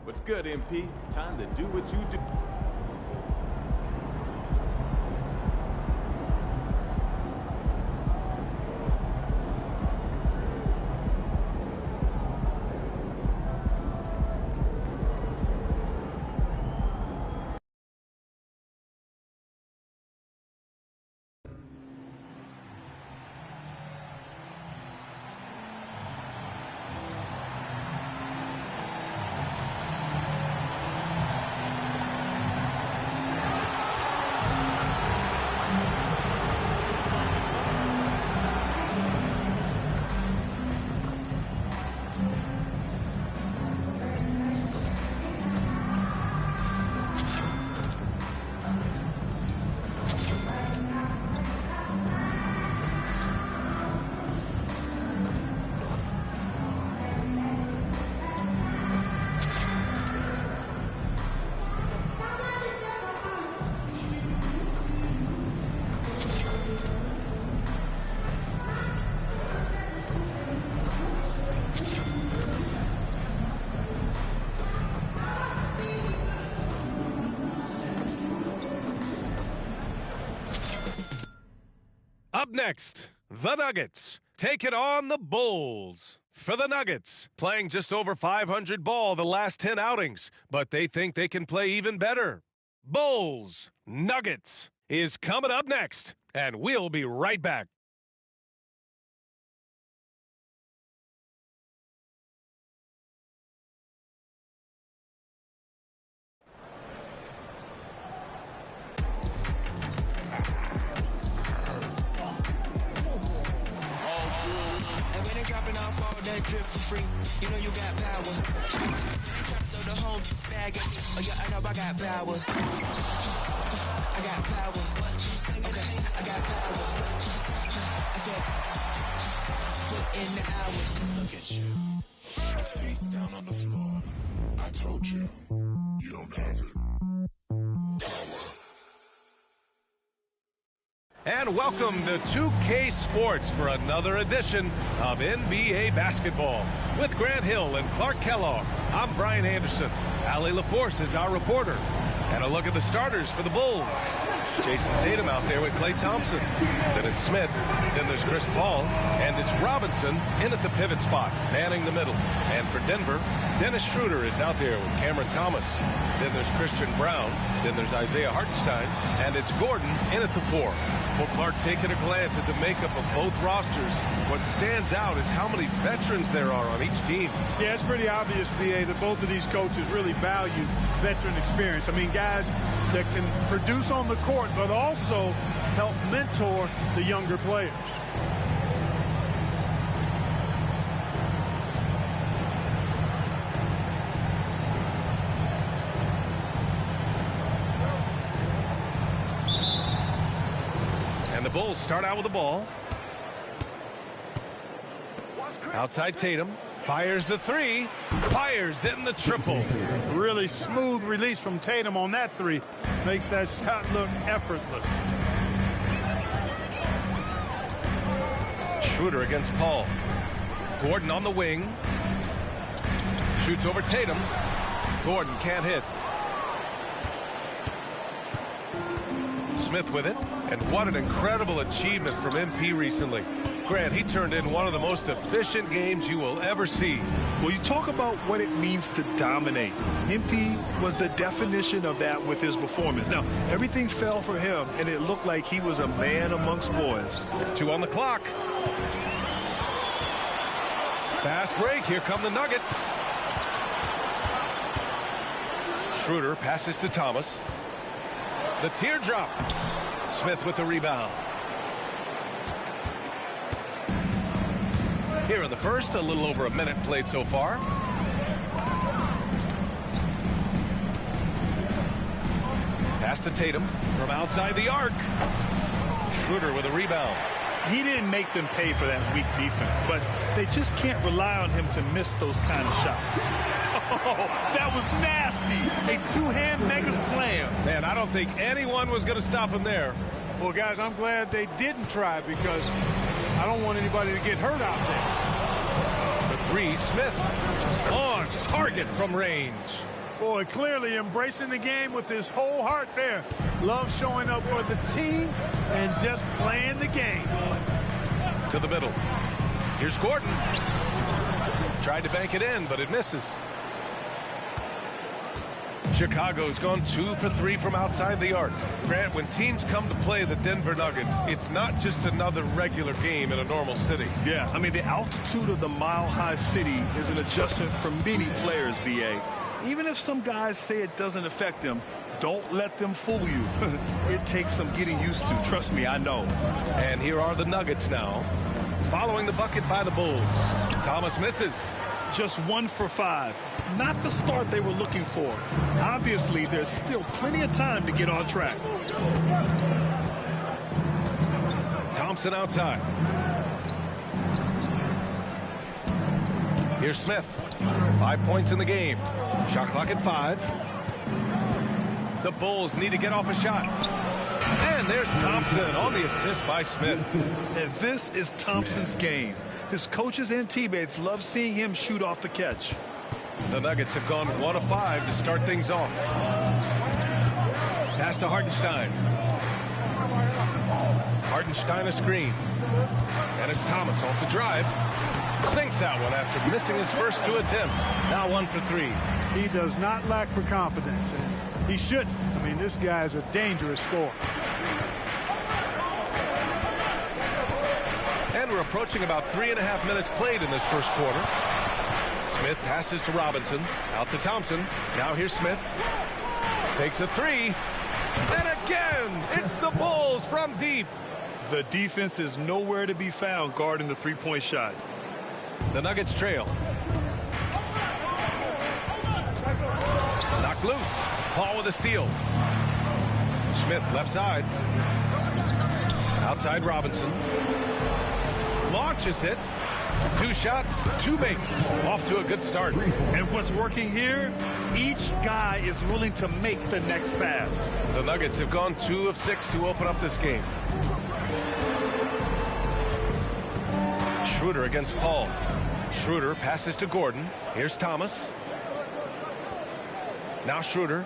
What's good, MP? Time to do what you do. Up next, the Nuggets take it on the Bulls. For the Nuggets, playing just over 500 ball the last 10 outings, but they think they can play even better. Bulls Nuggets is coming up next, and we'll be right back. That drip for free, you know you got power. Throw the whole bag at me. Oh yeah, I know I got power. I got power. Okay, I got power. I said, put in the hours. Look at you, face down on the floor. I told you, you don't have it. Power. And welcome to 2K Sports for another edition of NBA basketball. With Grant Hill and Clark Kellogg, I'm Brian Anderson. Allie LaForce is our reporter. And a look at the starters for the Bulls. Jason Tatum out there with Klay Thompson. Then it's Smith. Then there's Chris Paul. And it's Robinson in at the pivot spot, manning the middle. And for Denver, Dennis Schroeder is out there with Cameron Thomas. Then there's Christian Brown. Then there's Isaiah Hartenstein. And it's Gordon in at the 4. Well, Clark, taking a glance at the makeup of both rosters, what stands out is how many veterans there are on each team. Yeah, it's pretty obvious, B.A., that both of these coaches really value veteran experience. I mean, guys that can produce on the court, but also help mentor the younger players. And the Bulls start out with the ball. Outside Tatum. Fires the 3. Fires in the triple. Really smooth release from Tatum on that 3. Makes that shot look effortless. Schroeder against Paul. Gordon on the wing. Shoots over Tatum. Gordon can't hit. Smith with it. And what an incredible achievement from MP recently. Grant, he turned in one of the most efficient games you will ever see. Well, you talk about what it means to dominate. MP was the definition of that with his performance. Now, everything fell for him, and it looked like he was a man amongst boys. 2 on the clock. Fast break. Here come the Nuggets. Schroeder passes to Thomas. The teardrop. Smith with the rebound. Here in the first, a little over a minute played so far. Pass to Tatum from outside the arc. Schroeder with a rebound. He didn't make them pay for that weak defense, but they just can't rely on him to miss those kind of shots. Oh, that was nasty. A two-hand mega slam. Man, I don't think anyone was going to stop him there. Well, guys, I'm glad they didn't try because I don't want anybody to get hurt out there. The 3, Smith on target from range. Boy, clearly embracing the game with his whole heart there. Love showing up for the team and just playing the game. To the middle. Here's Gordon. Tried to bank it in, but it misses. Chicago's gone 2 for 3 from outside the arc. Grant, when teams come to play the Denver Nuggets, it's not just another regular game in a normal city. Yeah, I mean, the altitude of the mile-high city is an adjustment for many players, B.A. Even if some guys say it doesn't affect them, don't let them fool you. It takes some getting used to. Trust me, I know. And here are the Nuggets now, following the bucket by the Bulls. Thomas misses. Just 1 for 5. Not the start they were looking for. Obviously, there's still plenty of time to get on track. Thompson outside. Here's Smith. 5 points in the game. Shot clock at 5. The Bulls need to get off a shot. And there's Thompson on the assist by Smith. And this is Thompson's game. His coaches and teammates love seeing him shoot off the catch. The Nuggets have gone 1 of 5 to start things off. Pass to Hartenstein. Hartenstein a screen. And it's Thomas off the drive. Sinks that one after missing his first 2 attempts. Now 1 for 3. He does not lack for confidence, and he shouldn't. I mean, this guy is a dangerous scorer. And we're approaching about 3.5 minutes played in this first quarter. Smith passes to Robinson. Out to Thompson. Now here's Smith. Takes a 3. And again, it's the Bulls from deep. The defense is nowhere to be found guarding the three-point shot. The Nuggets trail. Knocked loose. Paul with a steal. Smith left side. Outside Robinson. Launches it. 2 shots, 2 makes. Off to a good start. And what's working here? Each guy is willing to make the next pass. The Nuggets have gone 2 of 6 to open up this game. Schroeder against Paul. Schroeder passes to Gordon. Here's Thomas. Now Schroeder.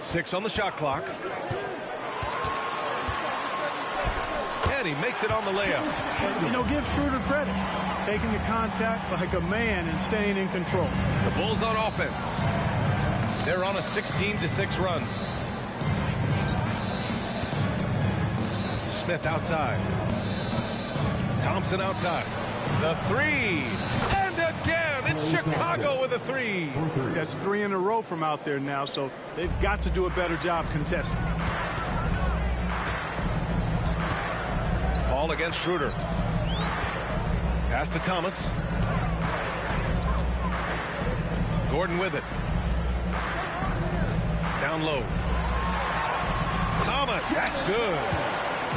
6 on the shot clock. And he makes it on the layup. You know, give Schroeder credit. Taking the contact like a man and staying in control. The Bulls on offense. They're on a 16-6 run. Smith outside. Thompson outside. The 3. And again, it's Chicago with a 3. That's 3 in a row from out there now, so they've got to do a better job contesting. Paul against Schroeder. Pass to Thomas. Gordon with it. Down low. Thomas, that's good.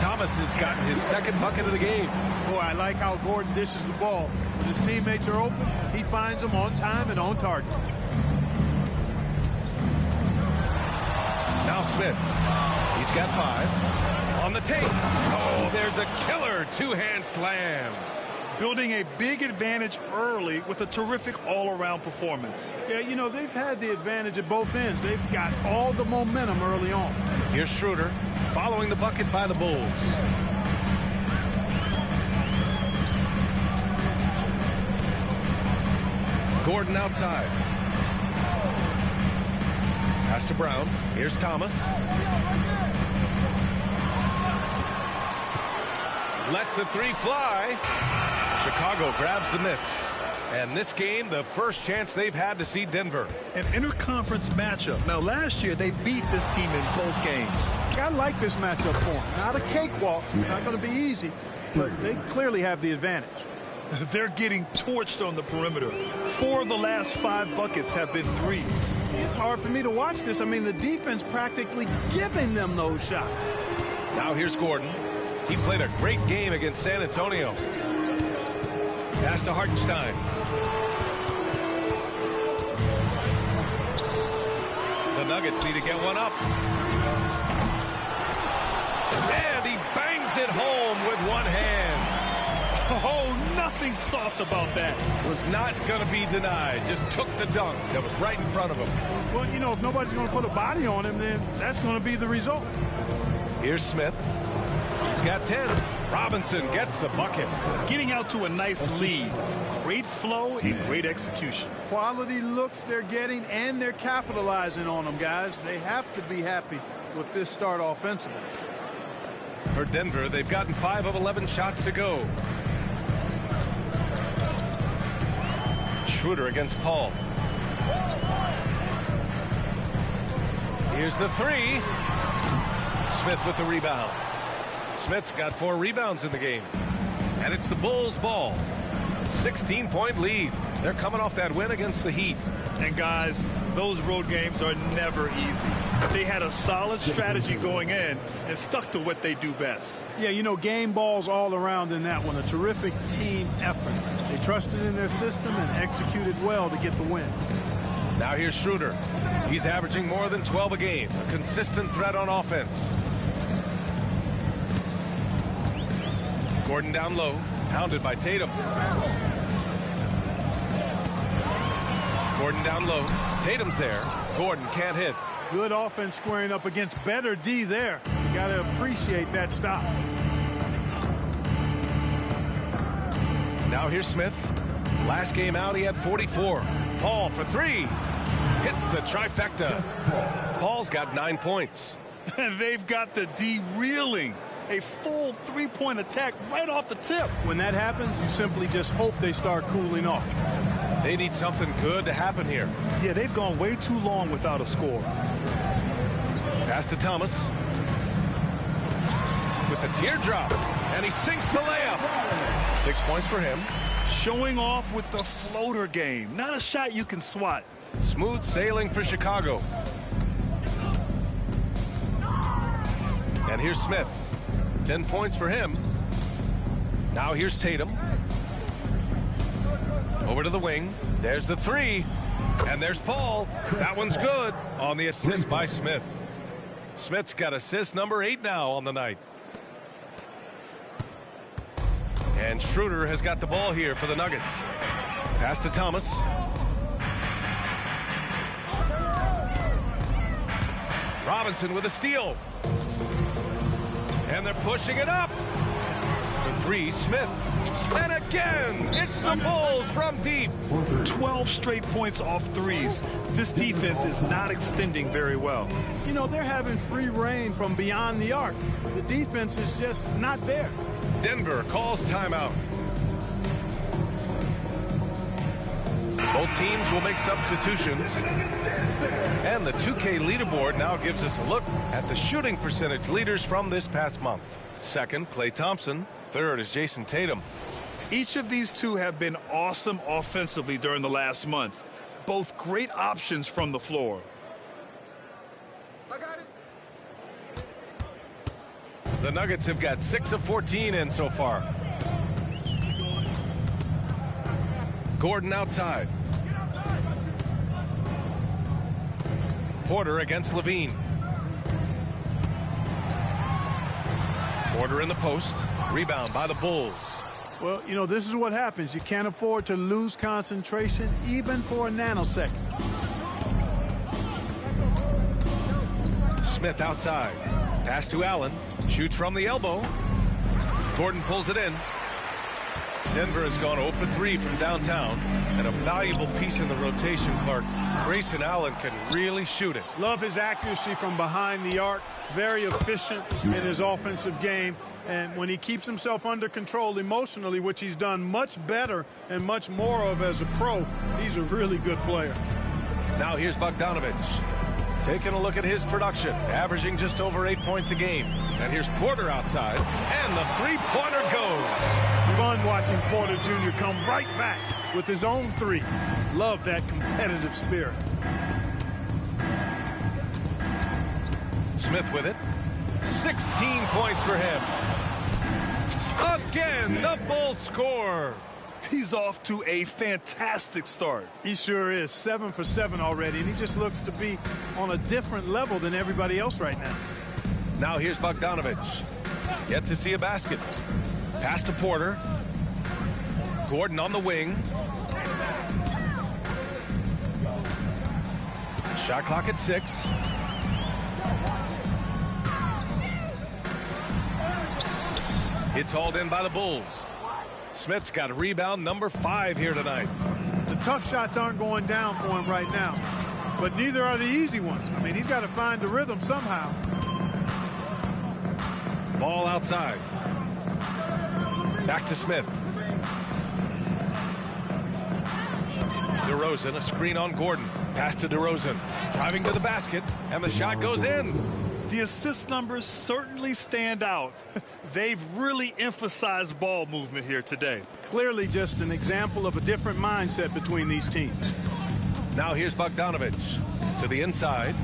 Thomas has gotten his 2nd bucket of the game. Boy, I like how Gordon dishes the ball. When his teammates are open, he finds them on time and on target. Now Smith. He's got 5. On the take. Oh, there's a killer 2-hand slam. Building a big advantage early with a terrific all-around performance. Yeah, you know, they've had the advantage at both ends. They've got all the momentum early on. Here's Schroeder following the bucket by the Bulls. Gordon outside. Pass to Brown. Here's Thomas. Lets the 3 fly. Chicago grabs the miss. And this game, the first chance they've had to see Denver. An interconference matchup. Now, last year, they beat this team in both games. I like this matchup for them. Not a cakewalk. Not going to be easy. But they clearly have the advantage. They're getting torched on the perimeter. 4 of the last 5 buckets have been threes. It's hard for me to watch this. I mean, the defense practically giving them those shots. Now here's Gordon. He played a great game against San Antonio. Pass to Hartenstein. The Nuggets need to get one up. And he bangs it home with one hand. Oh, nothing soft about that. Was not going to be denied. Just took the dunk that was right in front of him. Well, you know, if nobody's going to put a body on him, then that's going to be the result. Here's Smith. He's got 10. Robinson gets the bucket. Getting out to a nice lead. Great flow and great execution. Quality looks they're getting, and they're capitalizing on them, guys. They have to be happy with this start offensively. For Denver, they've gotten 5 of 11 shots to go. Schroeder against Paul. Here's the 3. Smith with the rebound. Smith's got 4 rebounds in the game. And it's the Bulls' ball. 16-point lead. They're coming off that win against the Heat. And guys, those road games are never easy. They had a solid strategy going in and stuck to what they do best. Yeah, you know, game balls all around in that one. A terrific team effort. They trusted in their system and executed well to get the win. Now here's Schroeder. He's averaging more than 12 a game. A consistent threat on offense. Gordon down low, hounded by Tatum. Gordon down low. Tatum's there. Gordon can't hit. Good offense squaring up against better D there. You got to appreciate that stop. Now here's Smith. Last game out, he had 44. Paul for 3. Hits the trifecta. Paul's got 9 points. They've got the D reeling. A full 3-point attack right off the tip. When that happens, you simply just hope they start cooling off. They need something good to happen here. Yeah, they've gone way too long without a score. Pass to Thomas. With the teardrop. And he sinks the layup. 6 points for him. Showing off with the floater game. Not a shot you can swat. Smooth sailing for Chicago. And here's Smith. 10 points for him. Now here's Tatum. Over to the wing. There's the 3. And there's Paul. That one's good on the assist by Smith. Smith's got assist number 8 now on the night. And Schroeder has got the ball here for the Nuggets. Pass to Thomas. Robinson with a steal. And they're pushing it up. For 3, Smith. And again, it's the Bulls from deep. 12 straight points off threes. This defense is not extending very well. You know, they're having free reign from beyond the arc. The defense is just not there. Denver calls timeout. Both teams will make substitutions. And the 2K leaderboard now gives us a look at the shooting percentage leaders from this past month. Second, Klay Thompson. Third is Jason Tatum. Each of these two have been awesome offensively during the last month. Both great options from the floor. The Nuggets have got 6 of 14 in so far. Gordon outside. Porter against Levine. Porter in the post. Rebound by the Bulls. Well, you know, this is what happens. You can't afford to lose concentration even for a nanosecond. Smith outside. Pass to Allen. Shoots from the elbow. Gordon pulls it in. Denver has gone 0 for 3 from downtown. And a valuable piece in the rotation, Clark. Grayson Allen can really shoot it. Love his accuracy from behind the arc. Very efficient in his offensive game. And when he keeps himself under control emotionally, which he's done much better and much more of as a pro, he's a really good player. Now here's Bogdanovich. Taking a look at his production, averaging just over 8 points a game. And here's Porter outside, and the three-pointer goes. Fun watching Porter Jr. come right back with his own 3. Love that competitive spirit. Smith with it. 16 points for him. Again, the Bulls score. He's off to a fantastic start. He sure is. 7 for 7 already, and he just looks to be on a different level than everybody else right now. Now here's Bogdanovich. Yet to see a basket. Pass to Porter. Gordon on the wing. Shot clock at 6. It's hauled in by the Bulls. Smith's got rebound number 5 here tonight. The tough shots aren't going down for him right now, but neither are the easy ones. I mean, he's got to find the rhythm somehow. Ball outside. Back to Smith. DeRozan, a screen on Gordon. Pass to DeRozan. Driving to the basket, and the shot goes in. The assist numbers certainly stand out. They've really emphasized ball movement here today. Clearly just an example of a different mindset between these teams. Now here's Bogdanovic to the inside.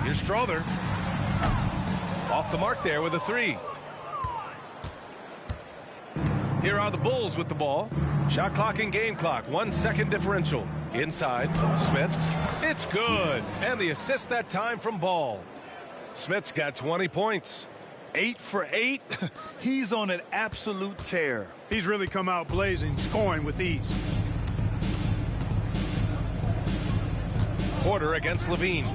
Here's Strother. Off the mark there with a 3. Here are the Bulls with the ball. Shot clock and game clock. 1 second differential. Inside. Smith. It's good. And the assist that time from Ball. Smith's got 20 points. 8 for 8. He's on an absolute tear. He's really come out blazing, scoring with ease. Porter against Levine.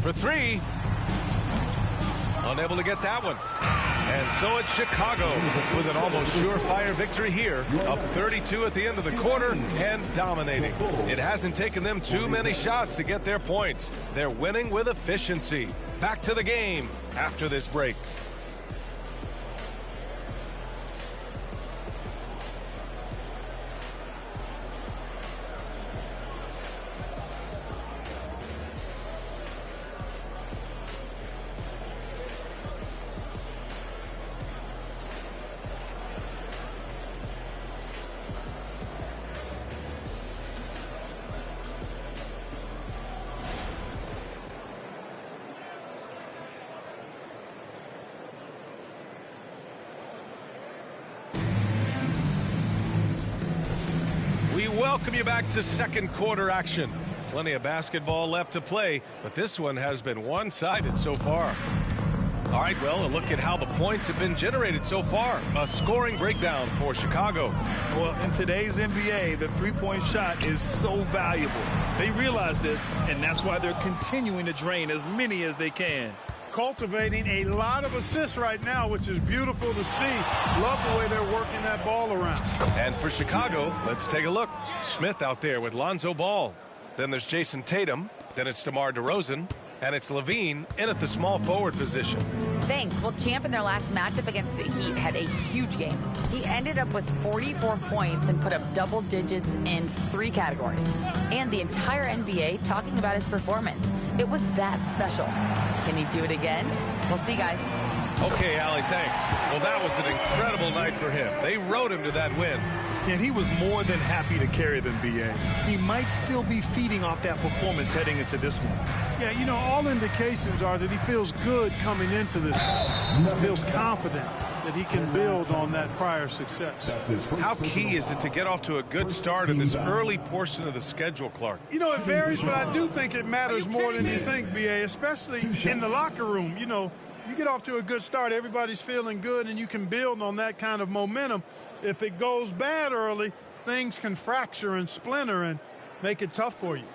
For 3. Unable to get that one. And so it's Chicago with an almost surefire victory here, up 32 at the end of the quarter and dominating. It hasn't taken them too many shots to get their points. They're winning with efficiency. Back to the game after this break. Welcome you back to second quarter action. Plenty of basketball left to play, but this one has been one-sided so far. All right, well, a look at how the points have been generated so far. A scoring breakdown for Chicago. Well, in today's NBA, the three-point shot is so valuable. They realize this, and that's why they're continuing to drain as many as they can. Cultivating a lot of assists right now, which is beautiful to see. Love the way they're working that ball around. And for Chicago, let's take a look. Smith out there with Lonzo Ball. Then there's Jason Tatum. Then it's DeMar DeRozan. And it's Levine in at the small forward position. Thanks. Well, Champ in their last matchup against the Heat had a huge game. He ended up with 44 points and put up double digits in 3 categories. And the entire NBA talking about his performance. It was that special. Can he do it again? We'll see, guys. Okay, Allie, thanks. Well, that was an incredible night for him. They rode him to that win. And he was more than happy to carry them, B.A. He might still be feeding off that performance heading into this one. Yeah, you know, all indications are that he feels good coming into this. Feels confident that he can build on that prior success. How key is it to get off to a good start in this early portion of the schedule, Clark? You know, it varies, but I do think it matters more than you think, B.A., especially in the locker room. You know, you get off to a good start, everybody's feeling good, and you can build on that kind of momentum. If it goes bad early, things can fracture and splinter and make it tough for you.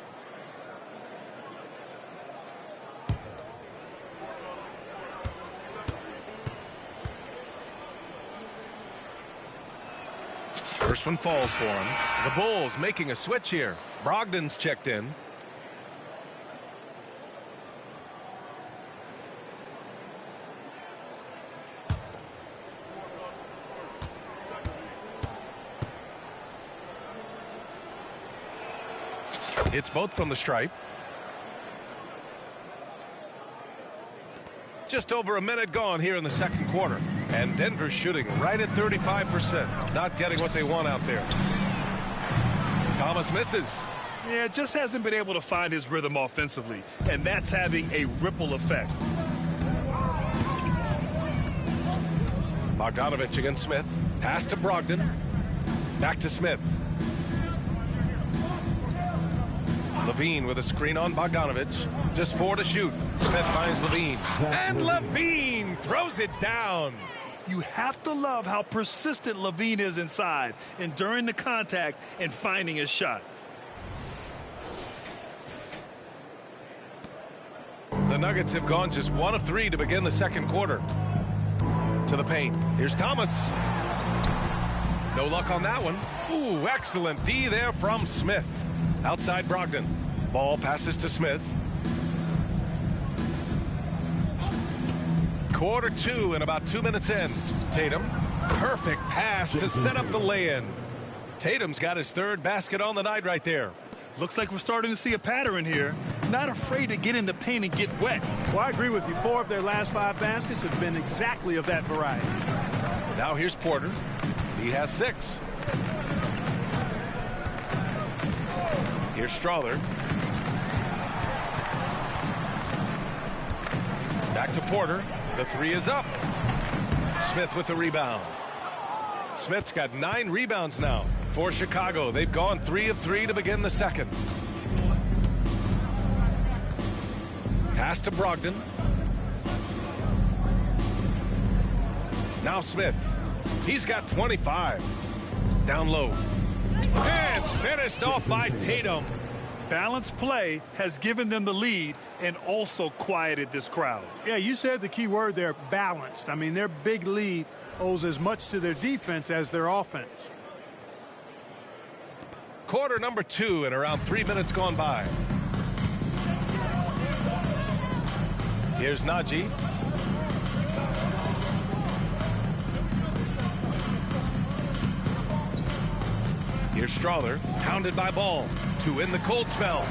First one falls for him. The Bulls making a switch here. Brogdon's checked in. It's both from the stripe. Just over a minute gone here in the second quarter. And Denver's shooting right at 35%. Not getting what they want out there. Thomas misses. Yeah, just hasn't been able to find his rhythm offensively. And that's having a ripple effect. Bogdanovic against Smith. Pass to Brogdon. Back to Smith. Levine with a screen on Bogdanovic. Just 4 to shoot. Smith finds Levine. And Levine throws it down. You have to love how persistent LaVine is inside, enduring the contact and finding his shot. The Nuggets have gone just 1 of 3 to begin the second quarter. To the paint. Here's Thomas. No luck on that one. Ooh, excellent D there from Smith. Outside Brogdon. Ball passes to Smith. Quarter 2 and about 2 minutes in. Tatum. Perfect pass to set up the lay-in. Tatum's got his 3rd basket on the night right there. Looks like we're starting to see a pattern here. Not afraid to get in the paint and get wet. Well, I agree with you. 4 of their last 5 baskets have been exactly of that variety. Now here's Porter. He has 6. Here's Strawther. Back to Porter. The 3 is up. Smith with the rebound. Smith's got 9 rebounds now for Chicago. They've gone 3 of 3 to begin the second. Pass to Brogdon. Now Smith. He's got 25. Down low. And finished off by Tatum. Balanced play has given them the lead and also quieted this crowd. Yeah, you said the key word there, balanced. I mean, their big lead owes as much to their defense as their offense. Quarter number 2 and around 3 minutes gone by. Here's Najee. Here's Strawther, pounded by Ball to end the cold spell.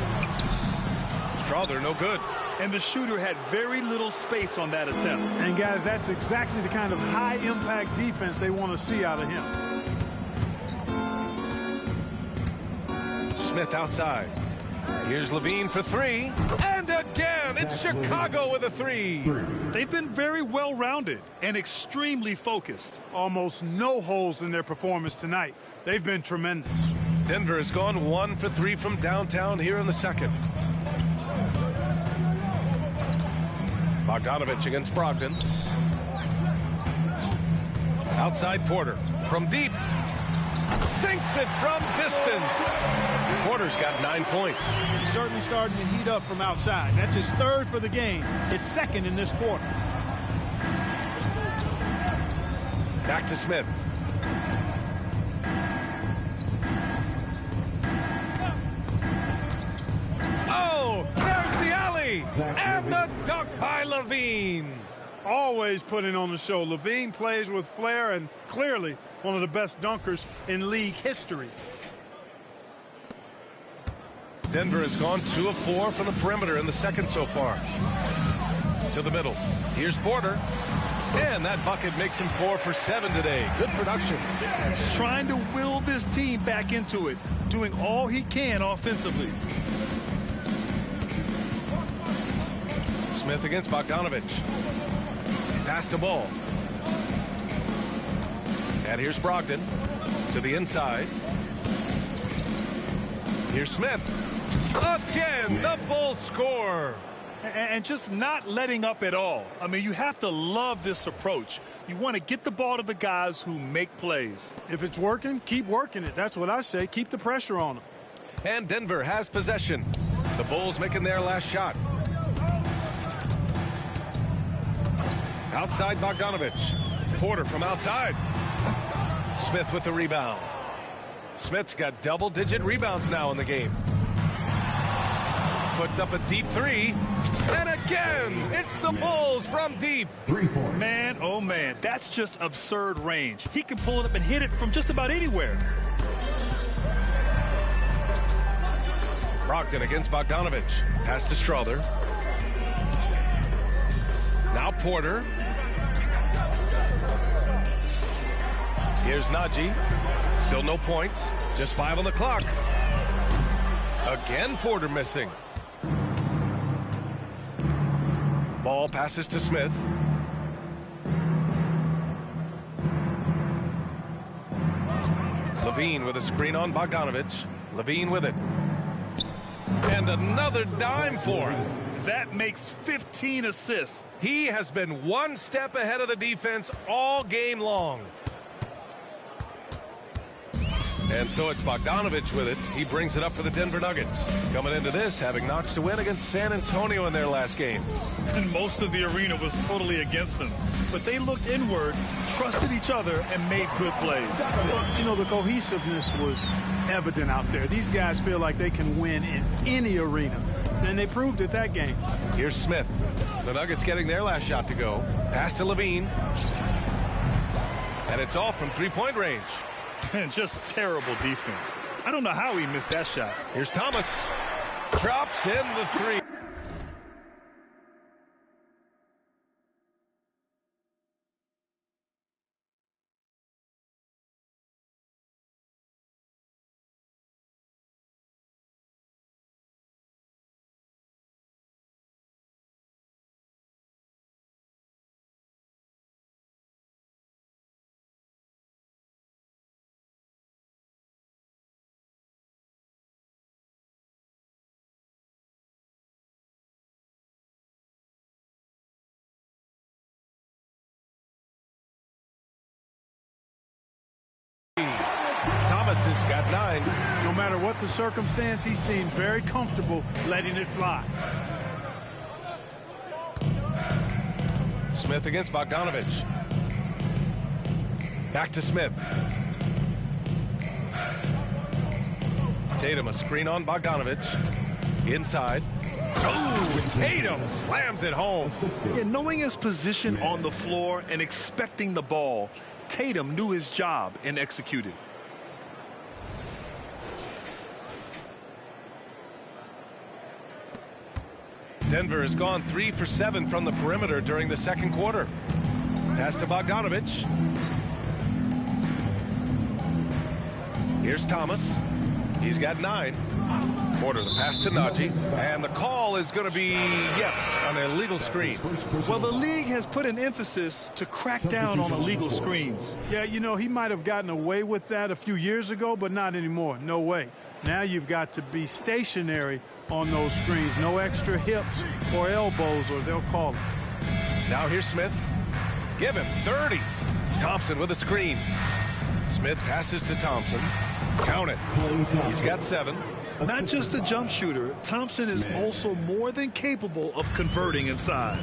Strawther no good. And the shooter had very little space on that attempt. And guys, that's exactly the kind of high impact defense they want to see out of him. Smith outside. Here's LaVine for 3. And again, it's Chicago with a 3. They've been very well-rounded and extremely focused. Almost no holes in their performance tonight. They've been tremendous. Denver has gone 1 for 3 from downtown here in the second. Bogdanovich against Brogdon. Outside Porter from deep. Sinks it from distance. Porter's got 9 points. He's certainly starting to heat up from outside. That's his 3rd for the game, his 2nd in this quarter. Back to Smith. Oh, there's the alley. And the dunk by LaVine. Always putting on the show. LaVine plays with flair and clearly one of the best dunkers in league history. Denver has gone 2 of 4 from the perimeter in the second so far. To the middle. Here's Porter. And that bucket makes him 4 for 7 today. Good production. He's trying to will this team back into it, doing all he can offensively. Smith against Bogdanovich. Pass to Ball. And here's Brogdon to the inside. Here's Smith. Again, the Bulls score. And just not letting up at all. I mean, you have to love this approach. You want to get the ball to the guys who make plays. If it's working, keep working it. That's what I say. Keep the pressure on them. And Denver has possession. The Bulls making their last shot. Outside Bogdanovich. Porter from outside. Smith with the rebound. Smith's got double-digit rebounds now in the game. Puts up a deep 3. And again, it's the Bulls from deep. 3 points. Man, oh man, that's just absurd range. He can pull it up and hit it from just about anywhere. Brogdon against Bogdanovich. Pass to Strawther. Now Porter. Here's Najee. Still no points. Just 5 on the clock. Again, Porter missing. Ball passes to Smith. LaVine with a screen on Bogdanovich. LaVine with it. And another dime for him. That makes 15 assists. He has been one step ahead of the defense all game long. And so it's Bogdanovich with it. He brings it up for the Denver Nuggets. Coming into this, having notched a win against San Antonio in their last game. And most of the arena was totally against them. But they looked inward, trusted each other, and made good plays. You know, the cohesiveness was evident out there. These guys feel like they can win in any arena. And they proved it that game. Here's Smith. The Nuggets getting their last shot to go. Pass to Levine. And it's all from three-point range. And just terrible defense. I don't know how he missed that shot. Here's Thomas. Drops in the three. Thomas has got 9. No matter what the circumstance, he seems very comfortable letting it fly. Smith against Bogdanovich. Back to Smith. Tatum, a screen on Bogdanovich. Inside. Oh, Tatum slams it home. Yeah, knowing his position on the floor and expecting the ball, Tatum knew his job and executed. Denver has gone 3 for 7 from the perimeter during the second quarter. Pass to Bogdanovich. Here's Thomas. He's got 9. Porter, the pass to Najee. And the call is going to be, yes, on an illegal screen. Well, the league has put an emphasis to crack down on illegal screens. Yeah, you know, he might have gotten away with that a few years ago, but not anymore. No way. Now you've got to be stationary on those screens. No extra hips or elbows, or they'll call it. Now here's Smith. Give him 30. Thompson with a screen. Smith passes to Thompson. Count it. He's got 7. Not just a jump shooter, Thompson is also more than capable of converting inside.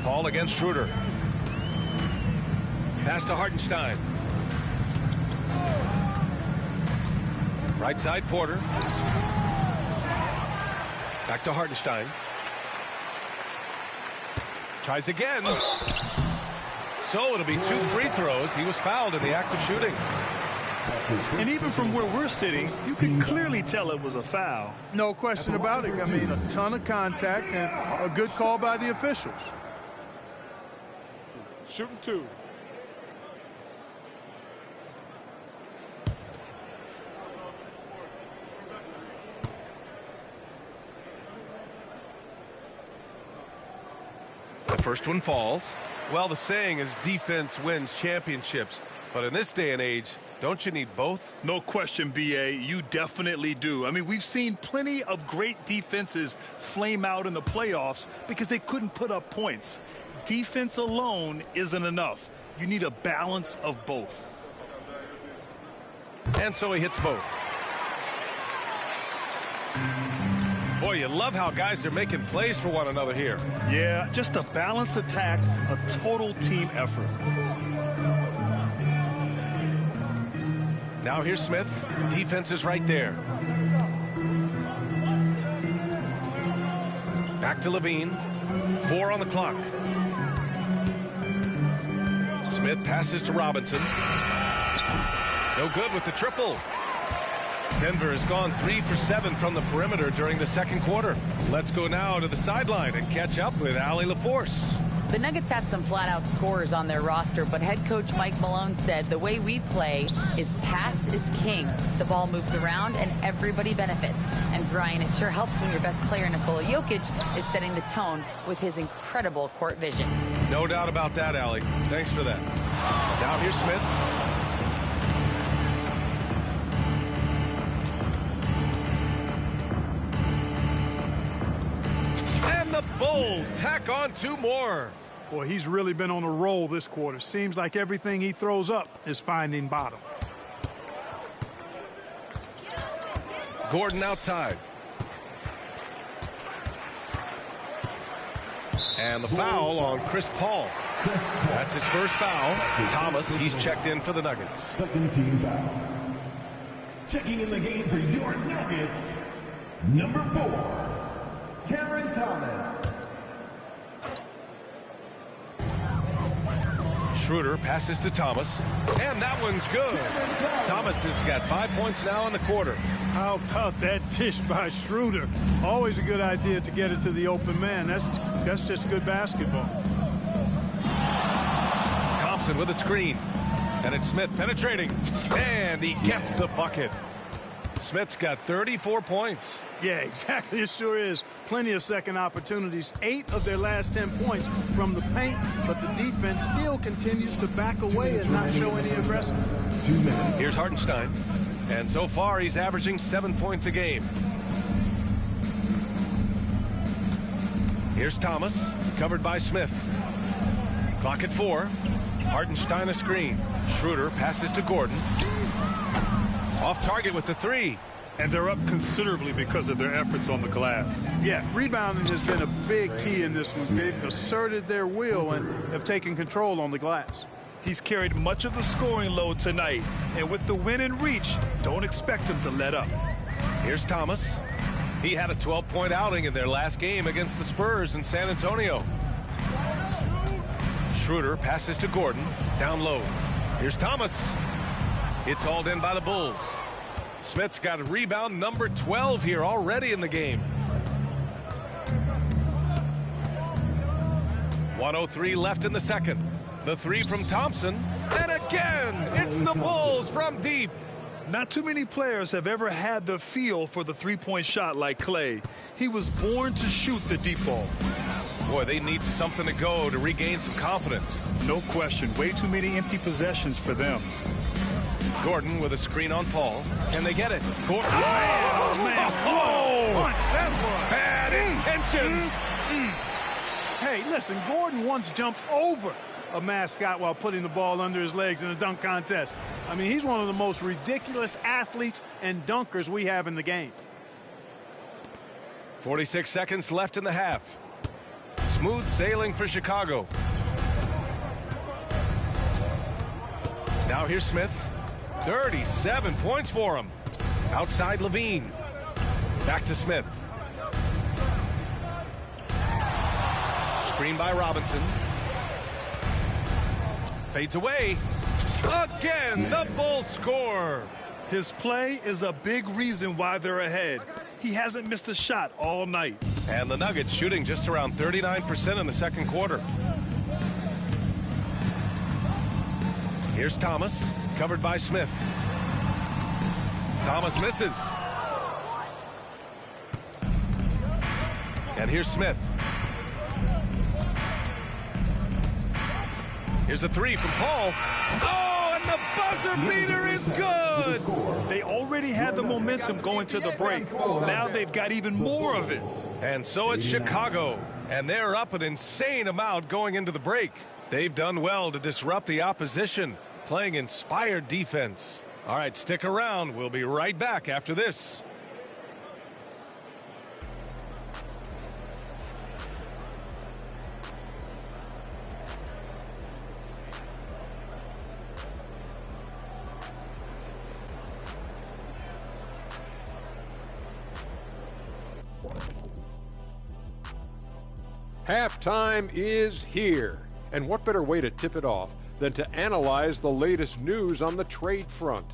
Paul against Schroeder. Pass to Hartenstein. Right side, Porter. Back to Hartenstein. Tries again. So it'll be 2 free throws. He was fouled in the act of shooting. And even from where we're sitting, you can clearly tell it was a foul. No question about it. I mean, a ton of contact and a good call by the officials. Shooting 2. The first one falls. Well, the saying is defense wins championships. But in this day and age, don't you need both? No question, B.A. You definitely do. I mean, we've seen plenty of great defenses flame out in the playoffs because they couldn't put up points. Defense alone isn't enough. You need a balance of both. And so he hits both. Boy, you love how guys are making plays for one another here. Yeah, just a balanced attack, a total team effort. Now here's Smith. Defense is right there. Back to Levine. 4 on the clock. Smith passes to Robinson. No good with the triple. Denver has gone 3 for 7 from the perimeter during the second quarter. Let's go now to the sideline and catch up with Allie LaForce. The Nuggets have some flat-out scorers on their roster, but head coach Mike Malone said the way we play is pass is king. The ball moves around and everybody benefits. And Brian, it sure helps when your best player, Nikola Jokic, is setting the tone with his incredible court vision. No doubt about that, Allie. Thanks for that. Now here's Smith. Bulls tack on 2 more. Boy, he's really been on a roll this quarter. Seems like everything he throws up is finding bottom. Gordon outside. And the foul on Chris Paul. That's his first foul. Thomas, he's checked in for the Nuggets. Second team foul. Checking in the game for your Nuggets, number 4, Cameron Thomas. Schroeder passes to Thomas, and that one's good. Thomas has got 5 points now in the quarter. How about that dish by Schroeder? Always a good idea to get it to the open man. That's just good basketball. Thompson with a screen, and it's Smith penetrating, and he gets the bucket. Smith's got 34 points. Yeah, exactly. It sure is. Plenty of second opportunities. 8 of their last 10 points from the paint, but the defense still continues to back away and not show any aggression. Here's Hartenstein, and so far he's averaging 7 points a game. Here's Thomas, covered by Smith. Clock at 4. Hartenstein a screen. Schroeder passes to Gordon. Off target with the 3. And they're up considerably because of their efforts on the glass. Yeah, rebounding has been a big key in this one. They've asserted their will and have taken control on the glass. He's carried much of the scoring load tonight, and with the win in reach, don't expect him to let up. Here's Thomas. He had a 12-point outing in their last game against the Spurs in San Antonio. Schroeder passes to Gordon, down low. Here's Thomas. It's hauled in by the Bulls. Smith's got a rebound number 12 here already in the game. 1:03 left in the second. The 3 from Thompson. And again, it's the Bulls from deep. Not too many players have ever had the feel for the three-point shot like Clay. He was born to shoot the deep ball. Boy, they need something to go to regain some confidence. No question. Way too many empty possessions for them. Gordon with a screen on Paul. Can they get it? Gordon. Oh, man. Whoa! Bad intentions. Hey, listen, Gordon once jumped over a mascot while putting the ball under his legs in a dunk contest. I mean, he's one of the most ridiculous athletes and dunkers we have in the game. 46 seconds left in the half. Smooth sailing for Chicago. Now here's Smith. 37 points for him. Outside Levine. Back to Smith. Screen by Robinson. Fades away. Again, the Bulls score. His play is a big reason why they're ahead. He hasn't missed a shot all night. And the Nuggets shooting just around 39% in the second quarter. Here's Thomas, covered by Smith. Thomas misses. And here's Smith. Here's a 3 from Paul. Oh, and the buzzer beater is good. They already had the momentum going to the break. Now they've got even more of it. And so it's Chicago. And they're up an insane amount going into the break. They've done well to disrupt the opposition, playing inspired defense. All right, stick around. We'll be right back after this. Halftime is here, and what better way to tip it off than to analyze the latest news on the trade front.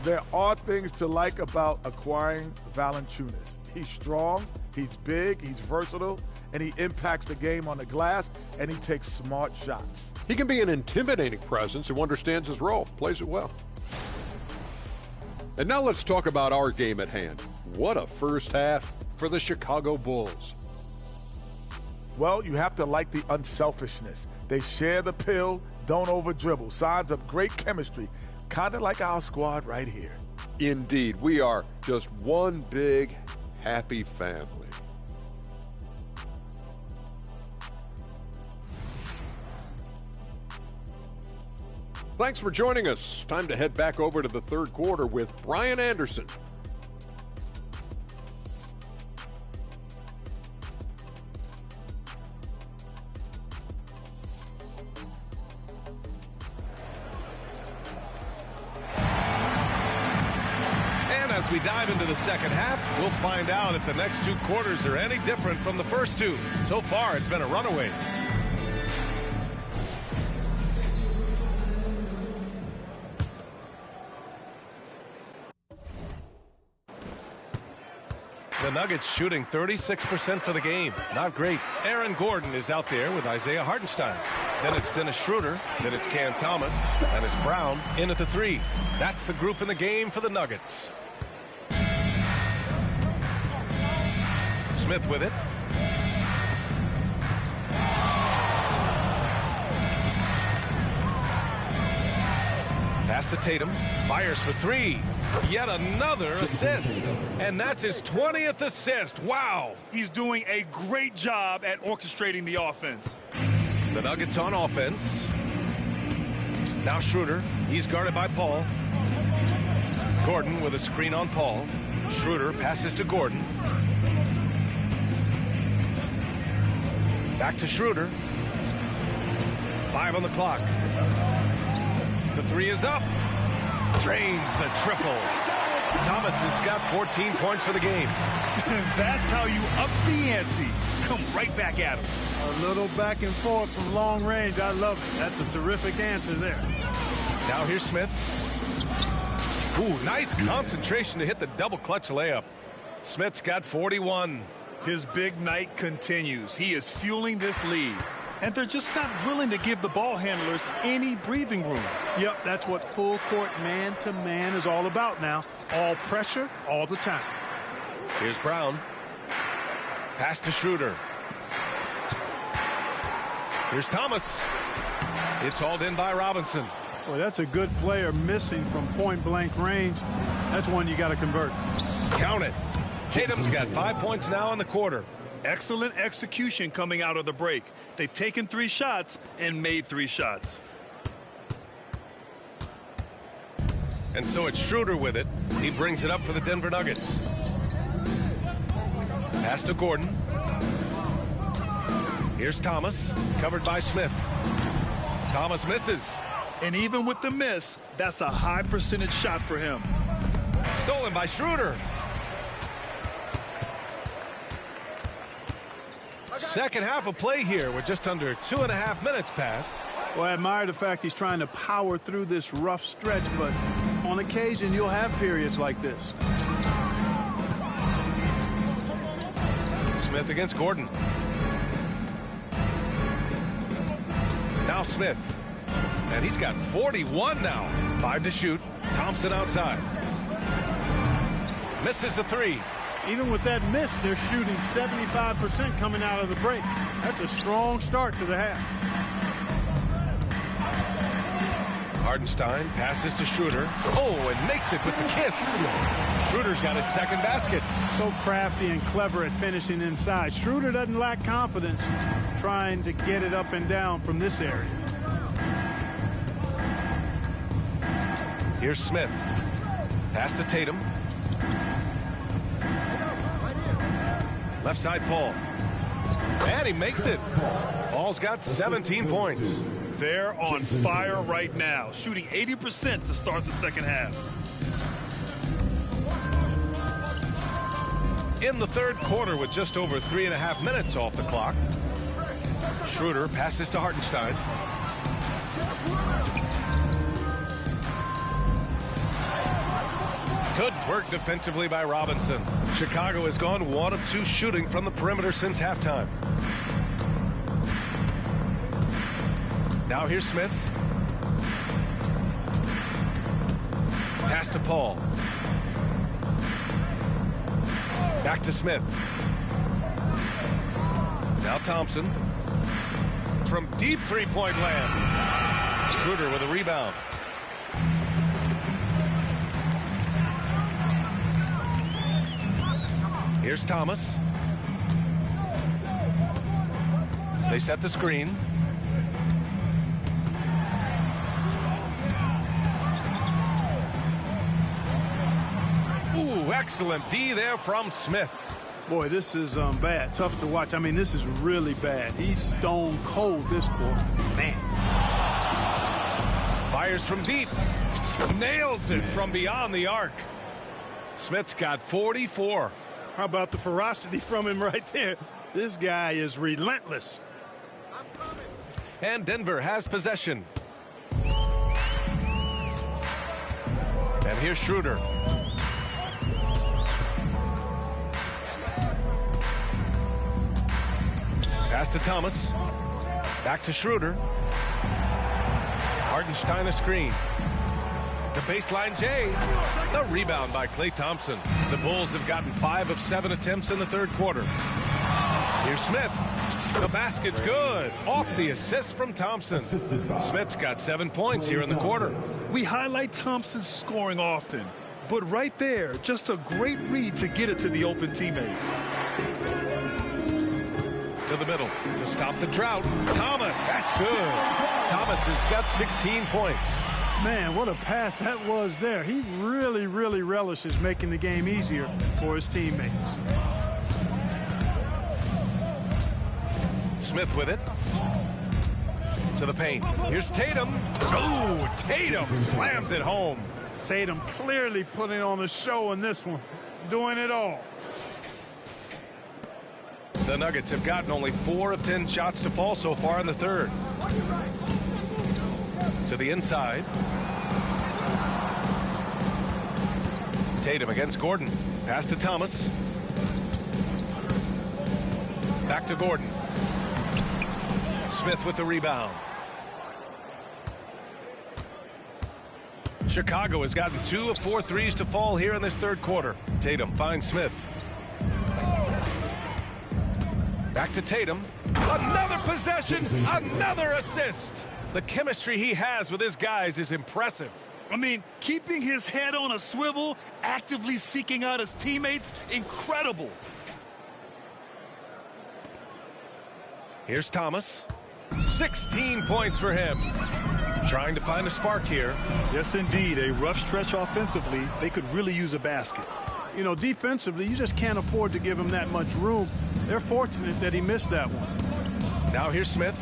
There are things to like about acquiring Valanciunas. He's strong, he's big, he's versatile, and he impacts the game on the glass, and he takes smart shots. He can be an intimidating presence who understands his role, plays it well. And now let's talk about our game at hand. What a first half for the Chicago Bulls. Well, you have to like the unselfishness. They share the pill, don't over-dribble. Signs of great chemistry, kind of like our squad right here. Indeed, we are just one big, happy family. Thanks for joining us. Time to head back over to the third quarter with Brian Anderson. As we dive into the second half, we'll find out if the next two quarters are any different from the first two. So far, it's been a runaway. The Nuggets shooting 36% for the game. Not great. Aaron Gordon is out there with Isaiah Hartenstein. Then it's Dennis Schroeder. Then it's Cam Thomas. And it's Brown in at the three. That's the group in the game for the Nuggets. Smith with it. Pass to Tatum. Fires for three. Yet another assist. And that's his 20th assist. Wow. He's doing a great job at orchestrating the offense. The Nuggets on offense. Now Schroeder. He's guarded by Paul. Gordon with a screen on Paul. Schroeder passes to Gordon. Back to Schroeder. 5 on the clock. The three is up. Drains the triple. Thomas has got 14 points for the game. That's how you up the ante. Come right back at him. A little back and forth from long range. I love it. That's a terrific answer there. Now here's Smith. Ooh, nice concentration to hit the double clutch layup. Smith's got 41. His big night continues. He is fueling this lead. And they're just not willing to give the ball handlers any breathing room. Yep, that's what full court man-to-man is all about now. All pressure, all the time. Here's Brown. Pass to Schroeder. Here's Thomas. It's hauled in by Robinson. Boy, that's a good player missing from point-blank range. That's one you got to convert. Count it. Tatum's got 5 points now in the quarter. Excellent execution coming out of the break. They've taken 3 shots and made 3 shots. And so it's Schroeder with it. He brings it up for the Denver Nuggets. Pass to Gordon. Here's Thomas, covered by Smith. Thomas misses. And even with the miss, that's a high percentage shot for him. Stolen by Schroeder. Second half of play here with just under 2.5 minutes passed. Well, I admire the fact he's trying to power through this rough stretch, but on occasion you'll have periods like this. Smith against Gordon. Now Smith. And he's got 41 now. 5 to shoot. Thompson outside. Misses the three. Even with that miss, they're shooting 75% coming out of the break. That's a strong start to the half. Hartenstein passes to Schroeder. Oh, and makes it with the kiss. Schroeder's got his second basket. So crafty and clever at finishing inside. Schroeder doesn't lack confidence trying to get it up and down from this area. Here's Smith. Pass to Tatum. Left side Paul. And he makes it. Paul's got 17 points. They're on fire right now, shooting 80% to start the second half. In the third quarter with just over 3.5 minutes off the clock. Schroeder passes to Hartenstein. Good work defensively by Robinson. Chicago has gone 1 of 2 shooting from the perimeter since halftime. Now here's Smith. Pass to Paul. Back to Smith. Now Thompson. From deep three-point land. Schroeder with a rebound. Here's Thomas. They set the screen. Excellent D there from Smith. Boy, this is bad. Tough to watch. I mean, this is really bad. He's stone cold this quarter. Man. Fires from deep. Nails it from beyond the arc. Smith's got 44. How about the ferocity from him right there? This guy is relentless. And Denver has possession. And here's Schroeder. Pass to Thomas. Back to Schroeder. Hartenstein a screen. The baseline J. The rebound by Klay Thompson. The Bulls have gotten 5 of 7 attempts in the third quarter. Here's Smith. The basket's good. Off the assist from Thompson. Smith's got 7 points here in the quarter. We highlight Thompson's scoring often, but right there, just a great read to get it to the open teammate. To the middle to stop the drought. Thomas, that's good. Thomas has got 16 points. Man, what a pass that was there. He really, really relishes making the game easier for his teammates. Smith with it. To the paint. Here's Tatum. Oh, Tatum slams it home. Tatum clearly putting on a show in this one. Doing it all. The Nuggets have gotten only 4 of 10 shots to fall so far in the third. To the inside. Tatum against Gordon. Pass to Thomas. Back to Gordon. Smith with the rebound. Chicago has gotten 2 of 4 threes to fall here in this third quarter. Tatum finds Smith. Back to Tatum. Another possession, another assist. The chemistry he has with his guys is impressive. I mean, keeping his head on a swivel, actively seeking out his teammates, incredible. Here's Thomas. 16 points for him. Trying to find a spark here. Yes, indeed. A rough stretch offensively. They could really use a basket. You know, defensively, you just can't afford to give him that much room. They're fortunate that he missed that one. Now here's Smith.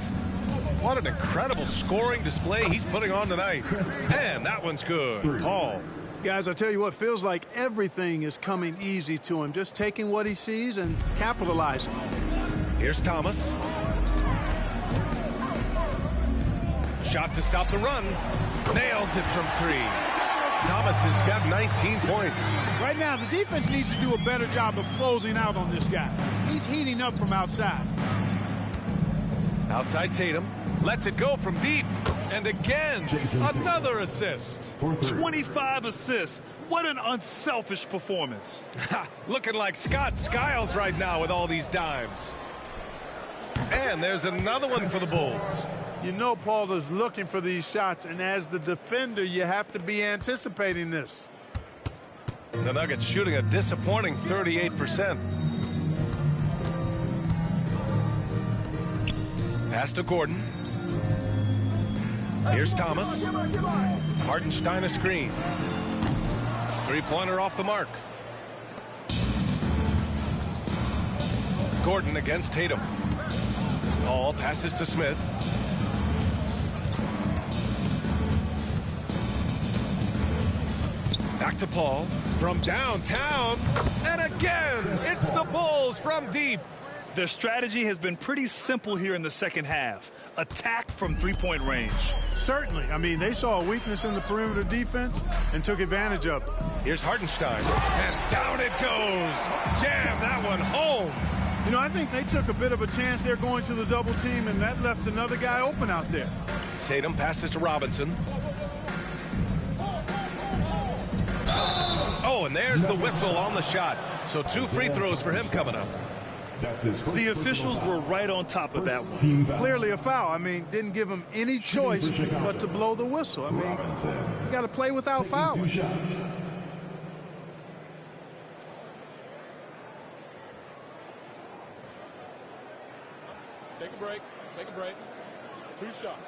What an incredible scoring display he's putting on tonight. And that one's good. Paul. Guys, I tell you what, feels like everything is coming easy to him. Just taking what he sees and capitalizing. Here's Thomas. Shot to stop the run. Nails it from 3. Thomas has got 19 points. Right now, the defense needs to do a better job of closing out on this guy. He's heating up from outside. Outside Tatum. Lets it go from deep. And again, another assist. 25 assists. What an unselfish performance. Looking like Scott Skiles right now with all these dimes. And there's another one for the Bulls. You know Paul is looking for these shots, and as the defender, you have to be anticipating this. The Nuggets shooting a disappointing 38%. Pass to Gordon. Here's Thomas. Hartenstein a screen. Three-pointer off the mark. Gordon against Tatum. All passes to Smith. Back to Paul from downtown. And again, it's the Bulls from deep. Their strategy has been pretty simple here in the second half. Attack from three-point range. Certainly. I mean, they saw a weakness in the perimeter defense and took advantage of it. Here's Hartenstein. And down it goes. Jam that one home. You know, I think they took a bit of a chance there going to the double team, and that left another guy open out there. Tatum passes to Robinson. Oh, and there's the whistle on the shot. So 2 free throws for him coming up. The officials were right on top of that one. Clearly a foul. I mean, didn't give him any choice but to blow the whistle. I mean, you got to play without fouling. Take Take a break. Take a break. 2 shots.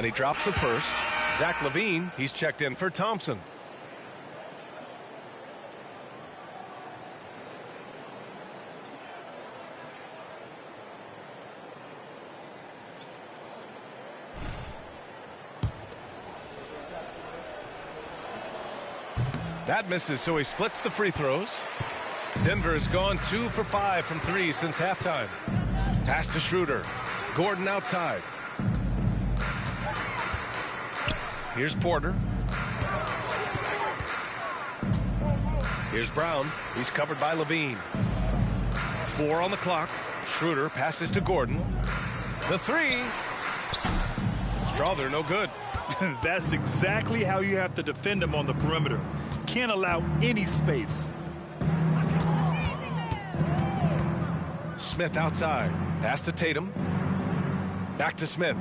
And he drops the first. Zach LaVine, he's checked in for Thompson. That misses, so he splits the free throws. Denver has gone 2 for 5 from 3 since halftime. Pass to Schroeder. Gordon outside. Here's Porter. Here's Brown. He's covered by LaVine. 4 on the clock. Schroeder passes to Gordon. The three. Strawther, no good. That's exactly how you have to defend him on the perimeter. Can't allow any space. Smith outside. Pass to Tatum. Back to Smith.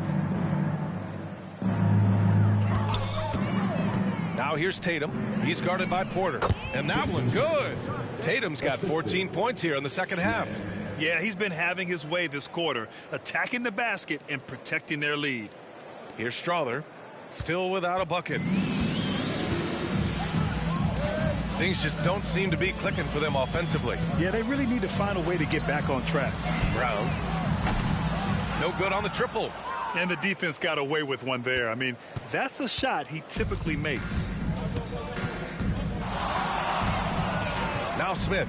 Now here's Tatum. He's guarded by Porter. And that one good. Tatum's got 14 points here in the second half. Yeah, he's been having his way this quarter, attacking the basket and protecting their lead. Here's Strawther. Still without a bucket. Things just don't seem to be clicking for them offensively. Yeah, they really need to find a way to get back on track. Brown. No good on the triple. And the defense got away with one there. I mean, that's a shot he typically makes. Now Smith.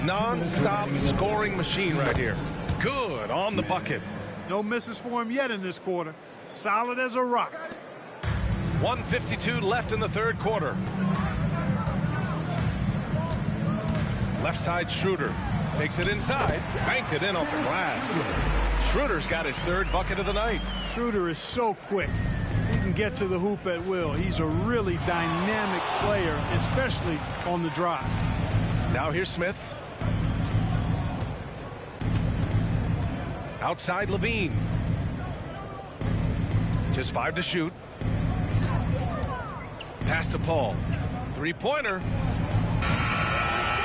Non-stop scoring machine right here. Good on the bucket. No misses for him yet in this quarter. Solid as a rock. 1:52 left in the third quarter. Left side Schroeder. Takes it inside. Banked it in off the glass. Schroeder's got his third bucket of the night. Schroeder is so quick. He can get to the hoop at will. He's a really dynamic player, especially on the drive. Now here's Smith. Outside LaVine. Just 5 to shoot. Pass to Paul. Three-pointer.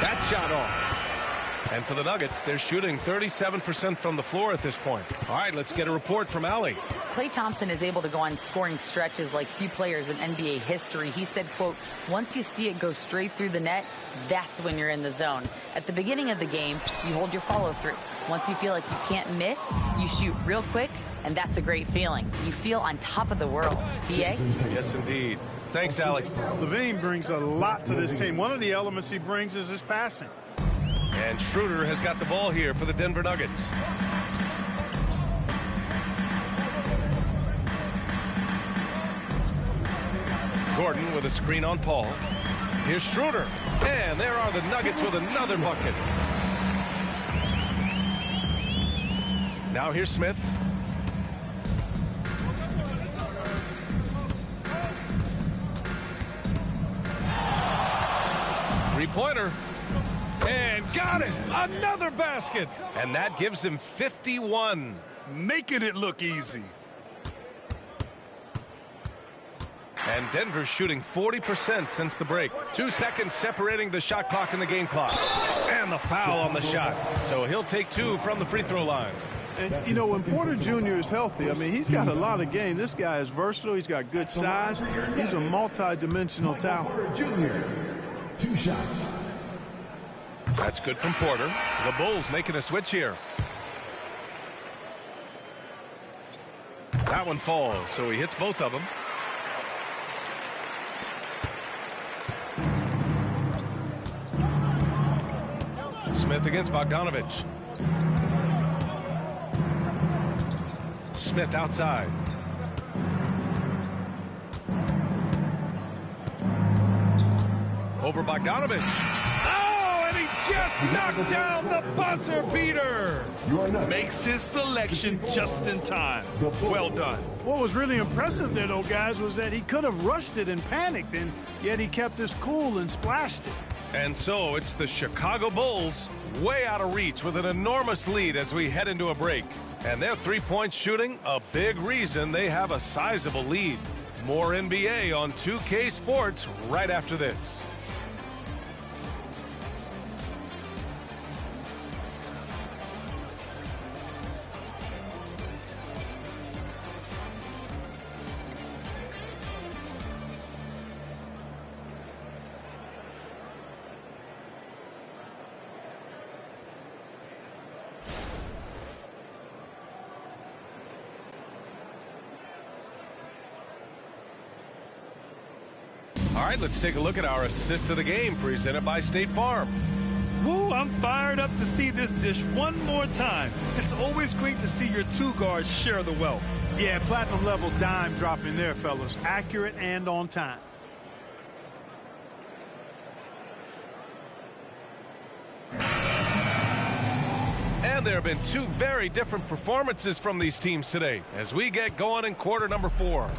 That shot off. And for the Nuggets, they're shooting 37% from the floor at this point. All right, let's get a report from Allie. Klay Thompson is able to go on scoring stretches like few players in NBA history. He said, quote, once you see it go straight through the net, that's when you're in the zone. At the beginning of the game, you hold your follow through. Once you feel like you can't miss, you shoot real quick, and that's a great feeling. You feel on top of the world. B.A.? Yes, indeed. Thanks, Allie. LaVine brings a lot to this team. One of the elements he brings is his passing. And Schroeder has got the ball here for the Denver Nuggets. Gordon with a screen on Paul. Here's Schroeder. And there are the Nuggets with another bucket. Now here's Smith. Three-pointer. And got it! Another basket! And that gives him 51. Making it look easy. And Denver's shooting 40% since the break. 2 seconds separating the shot clock and the game clock. And the foul on the shot. So he'll take 2 from the free throw line. And, you know, when Porter Jr. is healthy, I mean, he's got a lot of game. This guy is versatile. He's got good size. He's a multi-dimensional talent. Junior, 2 shots. That's good from Porter. The Bulls making a switch here. That one falls, so he hits both of them. Smith against Bogdanovich. Smith outside. Over Bogdanovich. Just knocked down the buzzer beater. Makes his selection just in time. Well done. What was really impressive there, though, guys, was that he could have rushed it and panicked, and yet he kept his cool and splashed it. And so it's the Chicago Bulls way out of reach with an enormous lead as we head into a break. And their three-point shooting, a big reason they have a sizable lead. More NBA on 2K Sports right after this. All right, let's take a look at our assist of the game presented by State Farm. Woo, I'm fired up to see this dish one more time. It's always great to see your two guards share the wealth. Yeah, platinum level dime dropping there, fellas. Accurate and on time. And there have been two very different performances from these teams today as we get going in quarter number 4.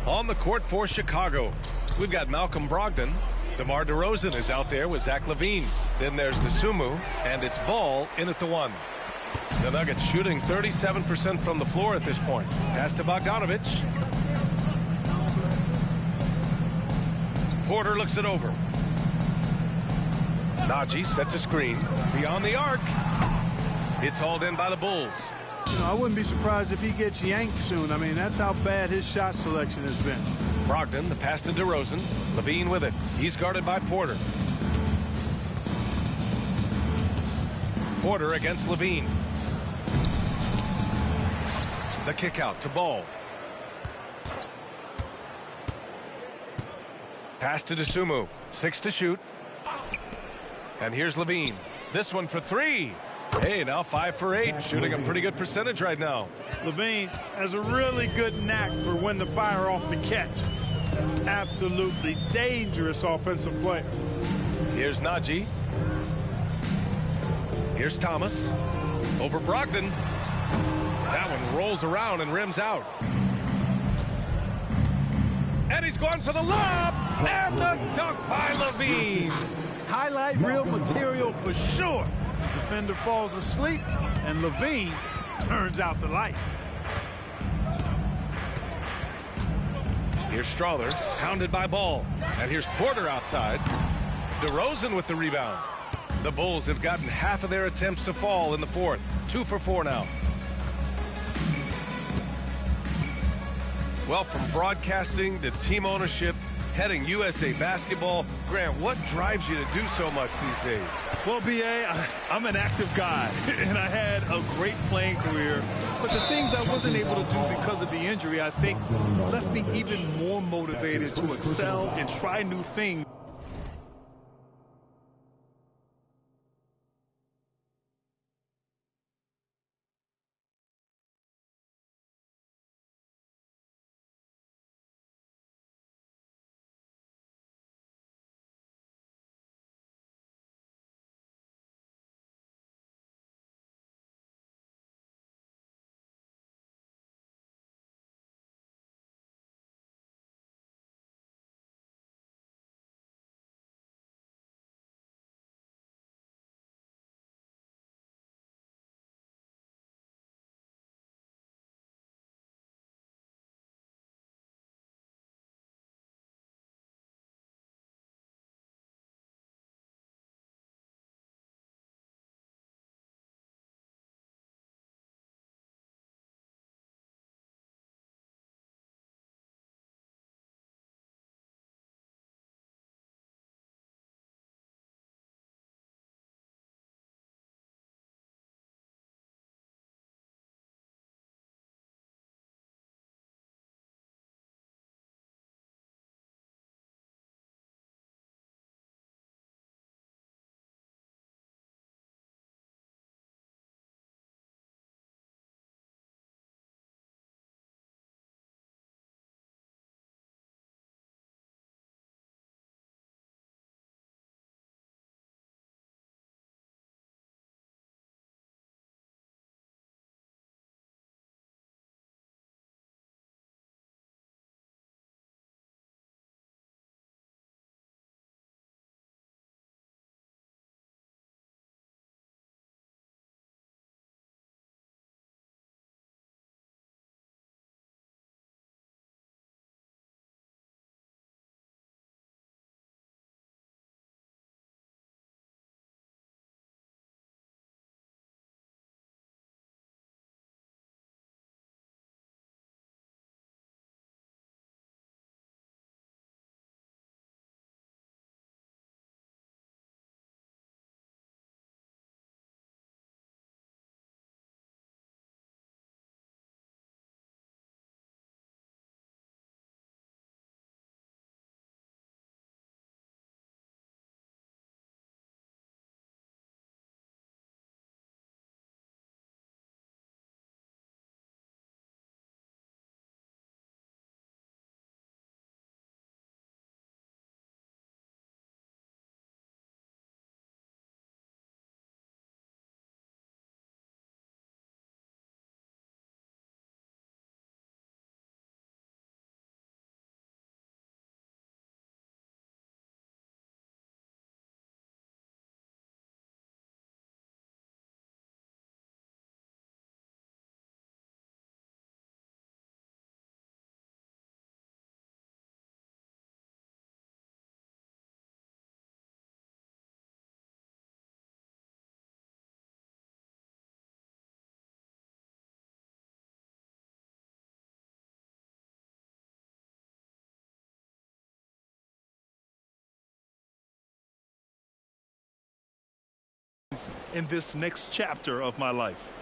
On the court for Chicago, we've got Malcolm Brogdon. DeMar DeRozan is out there with Zach LaVine. Then there's Dosunmu, and it's Ball in at the 1. The Nuggets shooting 37% from the floor at this point. Pass to Bogdanovic. Porter looks it over. Najee sets a screen beyond the arc. It's hauled in by the Bulls. You know, I wouldn't be surprised if he gets yanked soon. I mean, that's how bad his shot selection has been. Brogdon, the pass to DeRozan. LaVine with it. He's guarded by Porter. Porter against LaVine. The kick out to Ball. Pass to Dosunmu. 6 to shoot. And here's LaVine. This one for 3. Hey, now 5 for 8. Shooting a pretty good percentage right now. LaVine has a really good knack for when to fire off the catch. Absolutely dangerous offensive play. Here's Najee. Here's Thomas. Over Brogdon. That one rolls around and rims out. And he's going for the lob. And the dunk by LaVine. Highlight reel material for sure. Defender falls asleep, and LaVine turns out the light. Here's Strawther, hounded by Ball. And here's Porter outside. DeRozan with the rebound. The Bulls have gotten half of their attempts to fall in the 4th. 2 for 4 now. Well, from broadcasting to team ownership, heading USA Basketball, Grant, what drives you to do so much these days? Well, B.A., I'm an active guy, and I had a great playing career. But the things I wasn't able to do because of the injury, I think, left me even more motivated to excel and try new things. in this next chapter of my life.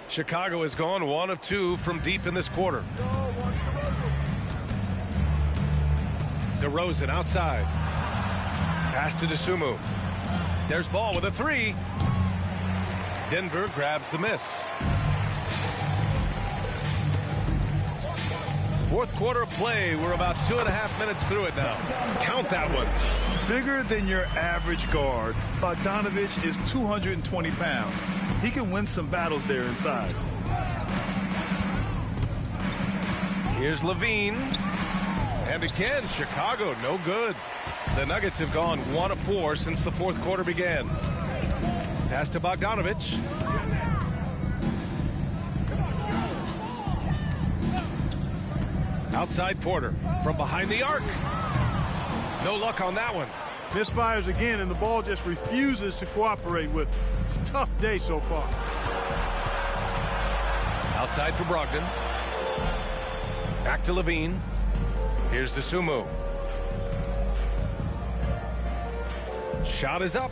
Chicago has gone 1 of 2 from deep in this quarter. DeRozan outside. Pass to DeSumo. There's ball with a 3. Denver grabs the miss. Fourth quarter of play. We're about 2.5 minutes through it now. Count that one. Bigger than your average guard, Bogdanovich is 220 pounds. He can win some battles there inside. Here's Levine. And again, Chicago, no good. The Nuggets have gone 1 of 4 since the fourth quarter began. Pass to Bogdanovich. Outside Porter from behind the arc. No luck on that one. Misfires again, and the ball just refuses to cooperate with him. It's a tough day so far. Outside for Brogdon. Back to Levine. Here's DeSumo. Shot is up.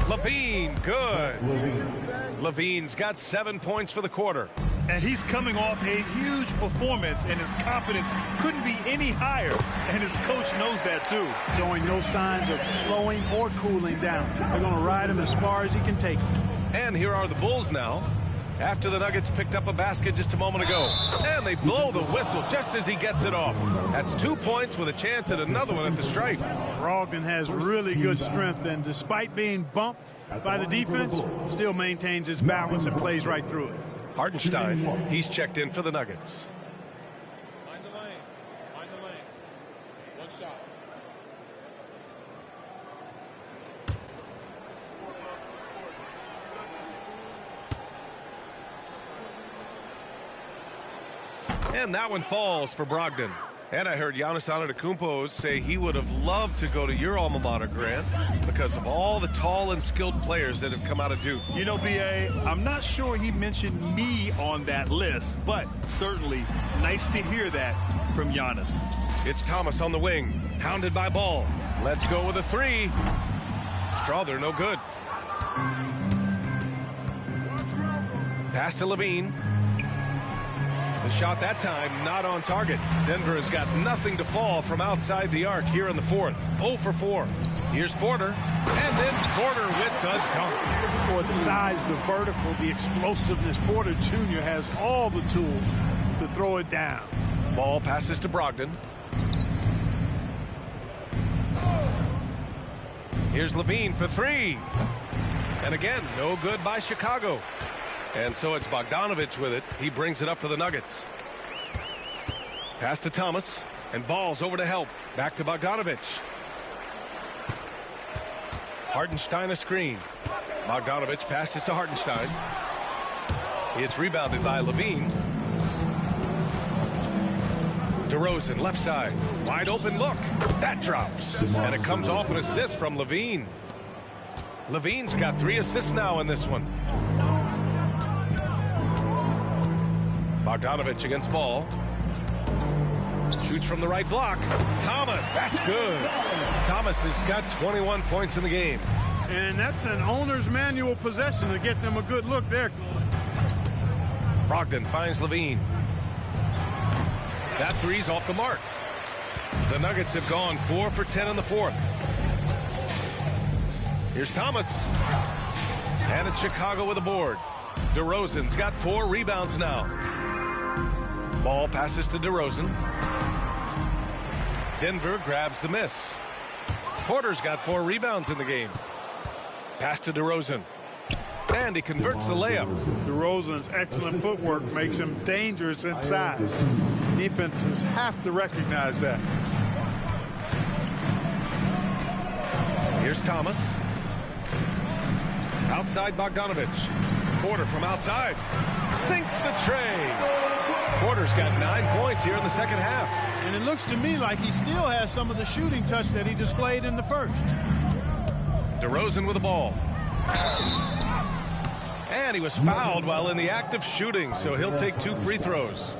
Levine, good. Levine's got 7 points for the quarter. And he's coming off a huge performance, and his confidence couldn't be any higher. And his coach knows that, too. Showing no signs of slowing or cooling down. They're going to ride him as far as he can take him. And here are the Bulls now. After the Nuggets picked up a basket just a moment ago. And they blow the whistle just as he gets it off. That's 2 points with a chance at another one at the stripe. Brogdon has really good strength, and despite being bumped by the defense, still maintains his balance and plays right through it. Hartenstein, he's checked in for the Nuggets. Find the lanes. Find the lanes. One shot. And that one falls for Brogdon. And I heard Giannis Antetokounmpo say he would have loved to go to your alma mater, Grant, because of all the tall and skilled players that have come out of Duke. You know, B.A., I'm not sure he mentioned me on that list, but certainly nice to hear that from Giannis. It's Thomas on the wing, hounded by Ball. Let's go with a 3. Strawther, no good. Pass to Levine. The shot that time not on target. Denver has got nothing to fall from outside the arc here in the fourth. 0 for 4. Here's Porter. And then Porter with the dunk. For the size, the vertical, the explosiveness, Porter Jr. has all the tools to throw it down. Ball passes to Brogdon. Here's Levine for 3. And again, no good by Chicago. And so it's Bogdanovich with it. He brings it up for the Nuggets. Pass to Thomas. And Ball's over to help. Back to Bogdanovich. Hartenstein a screen. Bogdanovich passes to Hartenstein. It's rebounded by Levine. DeRozan left side. Wide open look. That drops. And it comes off an assist from Levine. Levine's got 3 assists now in this one. Bogdanovich against Ball. Shoots from the right block. Thomas, that's good. Thomas has got 21 points in the game. And that's an owner's manual possession to get them a good look there. Brogdon finds Levine. That 3's off the mark. The Nuggets have gone 4 for 10 in the fourth. Here's Thomas. And it's Chicago with a board. DeRozan's got 4 rebounds now. Ball passes to DeRozan. Denver grabs the miss. Porter's got 4 rebounds in the game. Pass to DeRozan. And he converts the layup. DeRozan's excellent footwork makes him dangerous inside. Defenses have to recognize that. Here's Thomas. Outside Bogdanovich. Porter from outside. Sinks the tray. Porter's got 9 points here in the second half. And it looks to me like he still has some of the shooting touch that he displayed in the first. DeRozan with the ball. And he was fouled while in the act of shooting, so he'll take 2 free throws.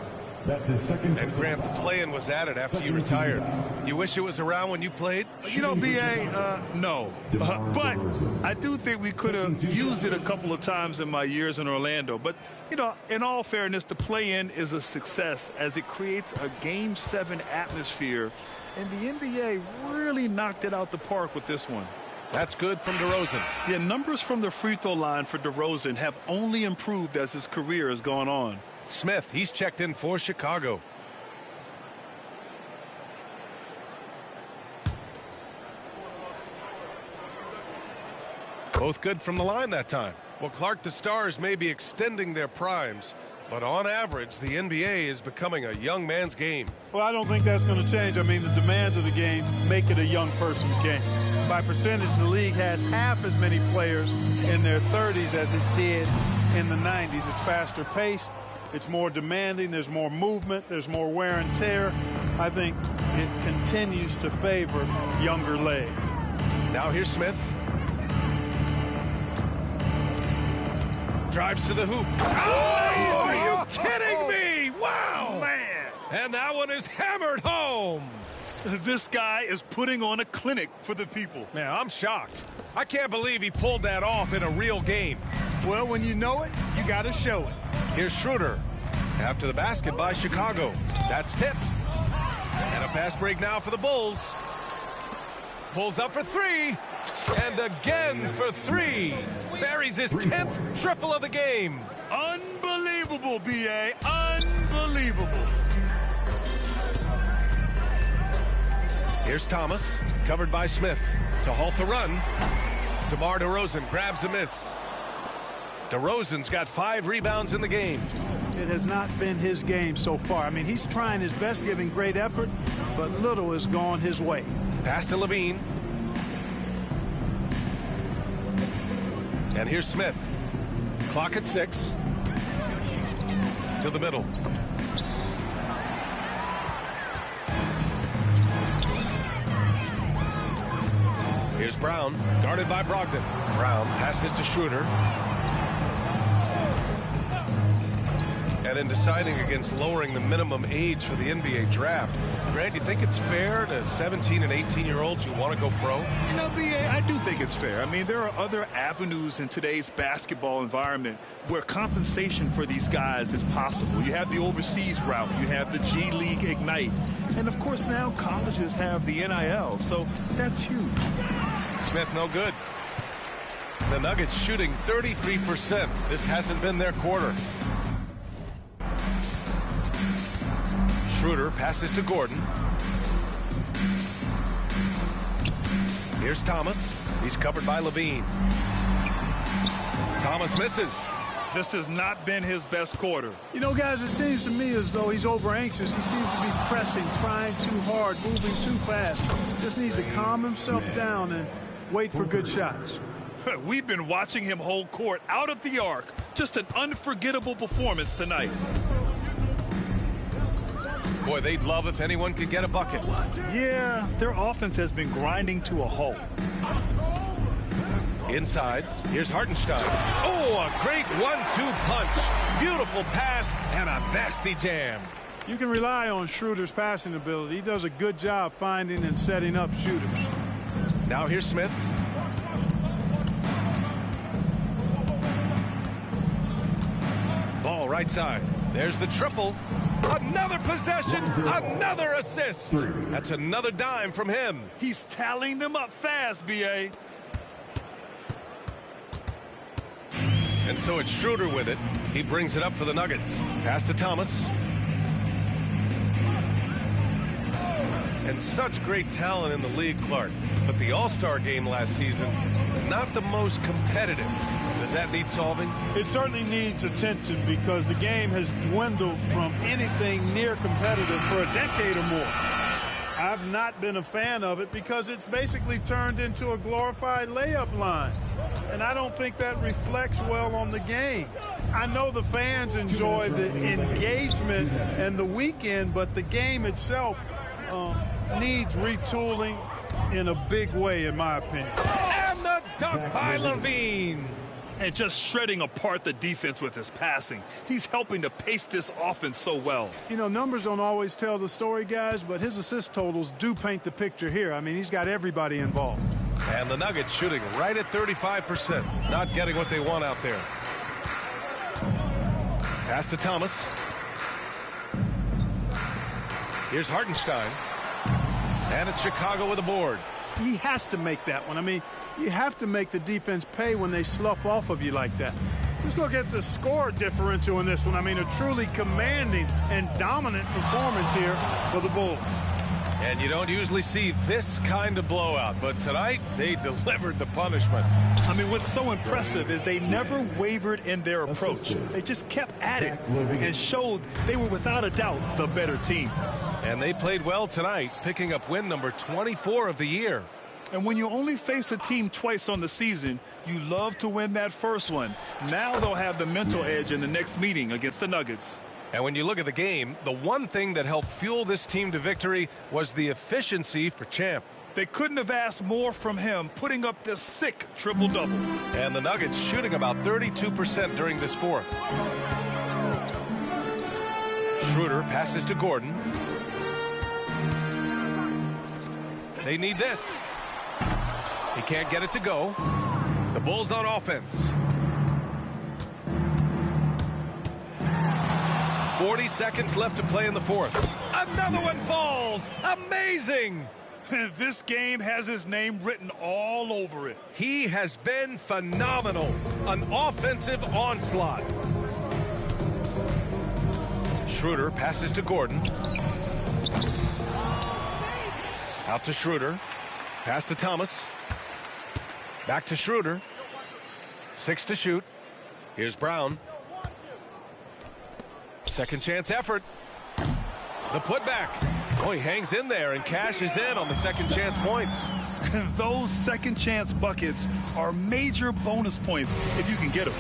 That's his second. And Grant, the play-in was added after you retired. You wish it was around when you played? You know, B.A., no. But I do think we could have used it a couple of times in my years in Orlando. But, you know, in all fairness, the play-in is a success as it creates a Game 7 atmosphere. And the NBA really knocked it out the park with this one. That's good from DeRozan. The numbers from the free throw line for DeRozan have only improved as his career has gone on. Smith, he's checked in for Chicago. Both good from the line that time. Well, Clark, the Stars may be extending their primes, but on average, the NBA is becoming a young man's game. Well, I don't think that's going to change. I mean, the demands of the game make it a young person's game. By percentage, the league has half as many players in their 30s as it did in the 90s. It's faster paced. It's more demanding. There's more movement. There's more wear and tear. I think it continues to favor younger legs. Now here's Smith. Drives to the hoop. Oh, are you kidding me? Wow. Man. And that one is hammered home. This guy is putting on a clinic for the people. Man, I'm shocked. I can't believe he pulled that off in a real game. Well, when you know it, you got to show it. Here's Schroeder. After the basket by Chicago. That's tipped. And a fast break now for the Bulls. Pulls up for three. And again for three. Buries his 10th triple of the game. Unbelievable, B.A. Unbelievable. Here's Thomas. Covered by Smith. To halt the run. DeMar DeRozan grabs the miss. DeRozan's got 5 rebounds in the game. It has not been his game so far. I mean, he's trying his best, giving great effort, but little has gone his way. Pass to Levine. And here's Smith. Clock at 6. To the middle. Here's Brown, guarded by Brogdon. Brown passes to Schroeder. And in deciding against lowering the minimum age for the NBA draft, Grant, do you think it's fair to 17 and 18-year-olds who want to go pro? You know, B.A., I do think it's fair. I mean, there are other avenues in today's basketball environment where compensation for these guys is possible. You have the overseas route. You have the G League Ignite. And, of course, now colleges have the NIL, so that's huge. Smith no good. The Nuggets shooting 33%. This hasn't been their quarter. Schroeder passes to Gordon. Here's Thomas. He's covered by Levine. Thomas misses. This has not been his best quarter. You know, guys, it seems to me as though he's over anxious. He seems to be pressing, trying too hard, moving too fast. Just needs to calm himself down and wait for good shots. We've been watching him hold court out of the arc. Just an unforgettable performance tonight. Boy, they'd love if anyone could get a bucket. Yeah, their offense has been grinding to a halt. Inside, here's Hartenstein. Oh, a great 1-2 punch. Beautiful pass and a nasty jam. You can rely on Schroeder's passing ability. He does a good job finding and setting up shooters. Now here's Smith. Ball right side. There's the triple. Another possession, another assist. That's another dime from him. He's tallying them up fast, B.A. And so it's Schroeder with it. He brings it up for the Nuggets. Pass to Thomas. And such great talent in the league, Clark. But the All-Star game last season, not the most competitive. Does that need solving? It certainly needs attention because the game has dwindled from anything near competitive for a decade or more. I've not been a fan of it because it's basically turned into a glorified layup line. And I don't think that reflects well on the game. I know the fans enjoy the engagement and the weekend, but the game itself needs retooling in a big way, in my opinion. And the dunk by Levine. and just shredding apart the defense with his passing. He's helping to pace this offense so well. You know, numbers don't always tell the story, guys, but his assist totals do paint the picture here. I mean, he's got everybody involved. And the Nuggets shooting right at 35%. Not getting what they want out there. Pass to Thomas. Here's Hartenstein. And it's Chicago with a board. He has to make that one. I mean, you have to make the defense pay when they slough off of you like that. Just look at the score differential in this one. I mean, a truly commanding and dominant performance here for the Bulls. And you don't usually see this kind of blowout, but tonight they delivered the punishment. I mean, what's so impressive is they never wavered in their approach. They just kept at it and showed they were without a doubt the better team. And they played well tonight, picking up win number 24 of the year. And when you only face a team twice on the season, you love to win that first one. Now they'll have the mental edge in the next meeting against the Nuggets. And when you look at the game, the one thing that helped fuel this team to victory was the efficiency for Champ. They couldn't have asked more from him, putting up this sick triple-double. And the Nuggets shooting about 32% during this fourth. Schroeder passes to Gordon. They need this. He can't get it to go. The Bulls on offense. 40 seconds left to play in the fourth. Another one falls. Amazing. This game has his name written all over it. He has been phenomenal. An offensive onslaught. Schroeder passes to Gordon. Out to Schroeder. Pass to Thomas. Back to Schroeder. 6 to shoot. Here's Brown. Second chance effort. The putback. Oh, he hangs in there and cashes in on the second chance points. Those second chance buckets are major bonus points if you can get them.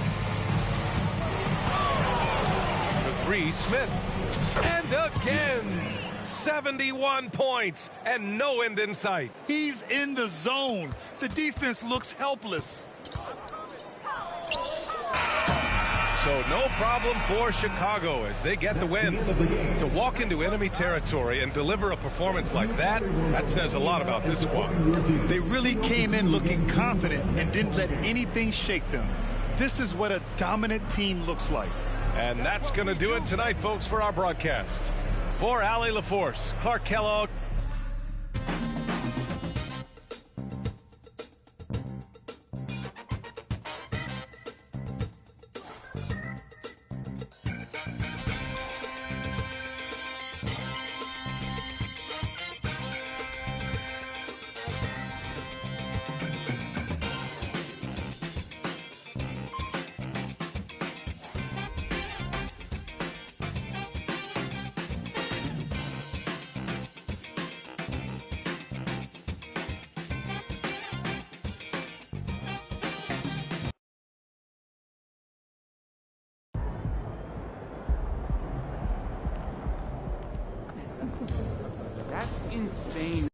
The three, Smith. And again. 71 points and no end in sight. He's in the zone. The defense looks helpless. So no problem for Chicago as they get the win. To walk into enemy territory and deliver a performance like that says a lot about this squad. They really came in looking confident and didn't let anything shake them. This is what a dominant team looks like. And that's going to do it tonight, folks, for our broadcast. For Allie LaForce, Clark Kellogg. That's insane.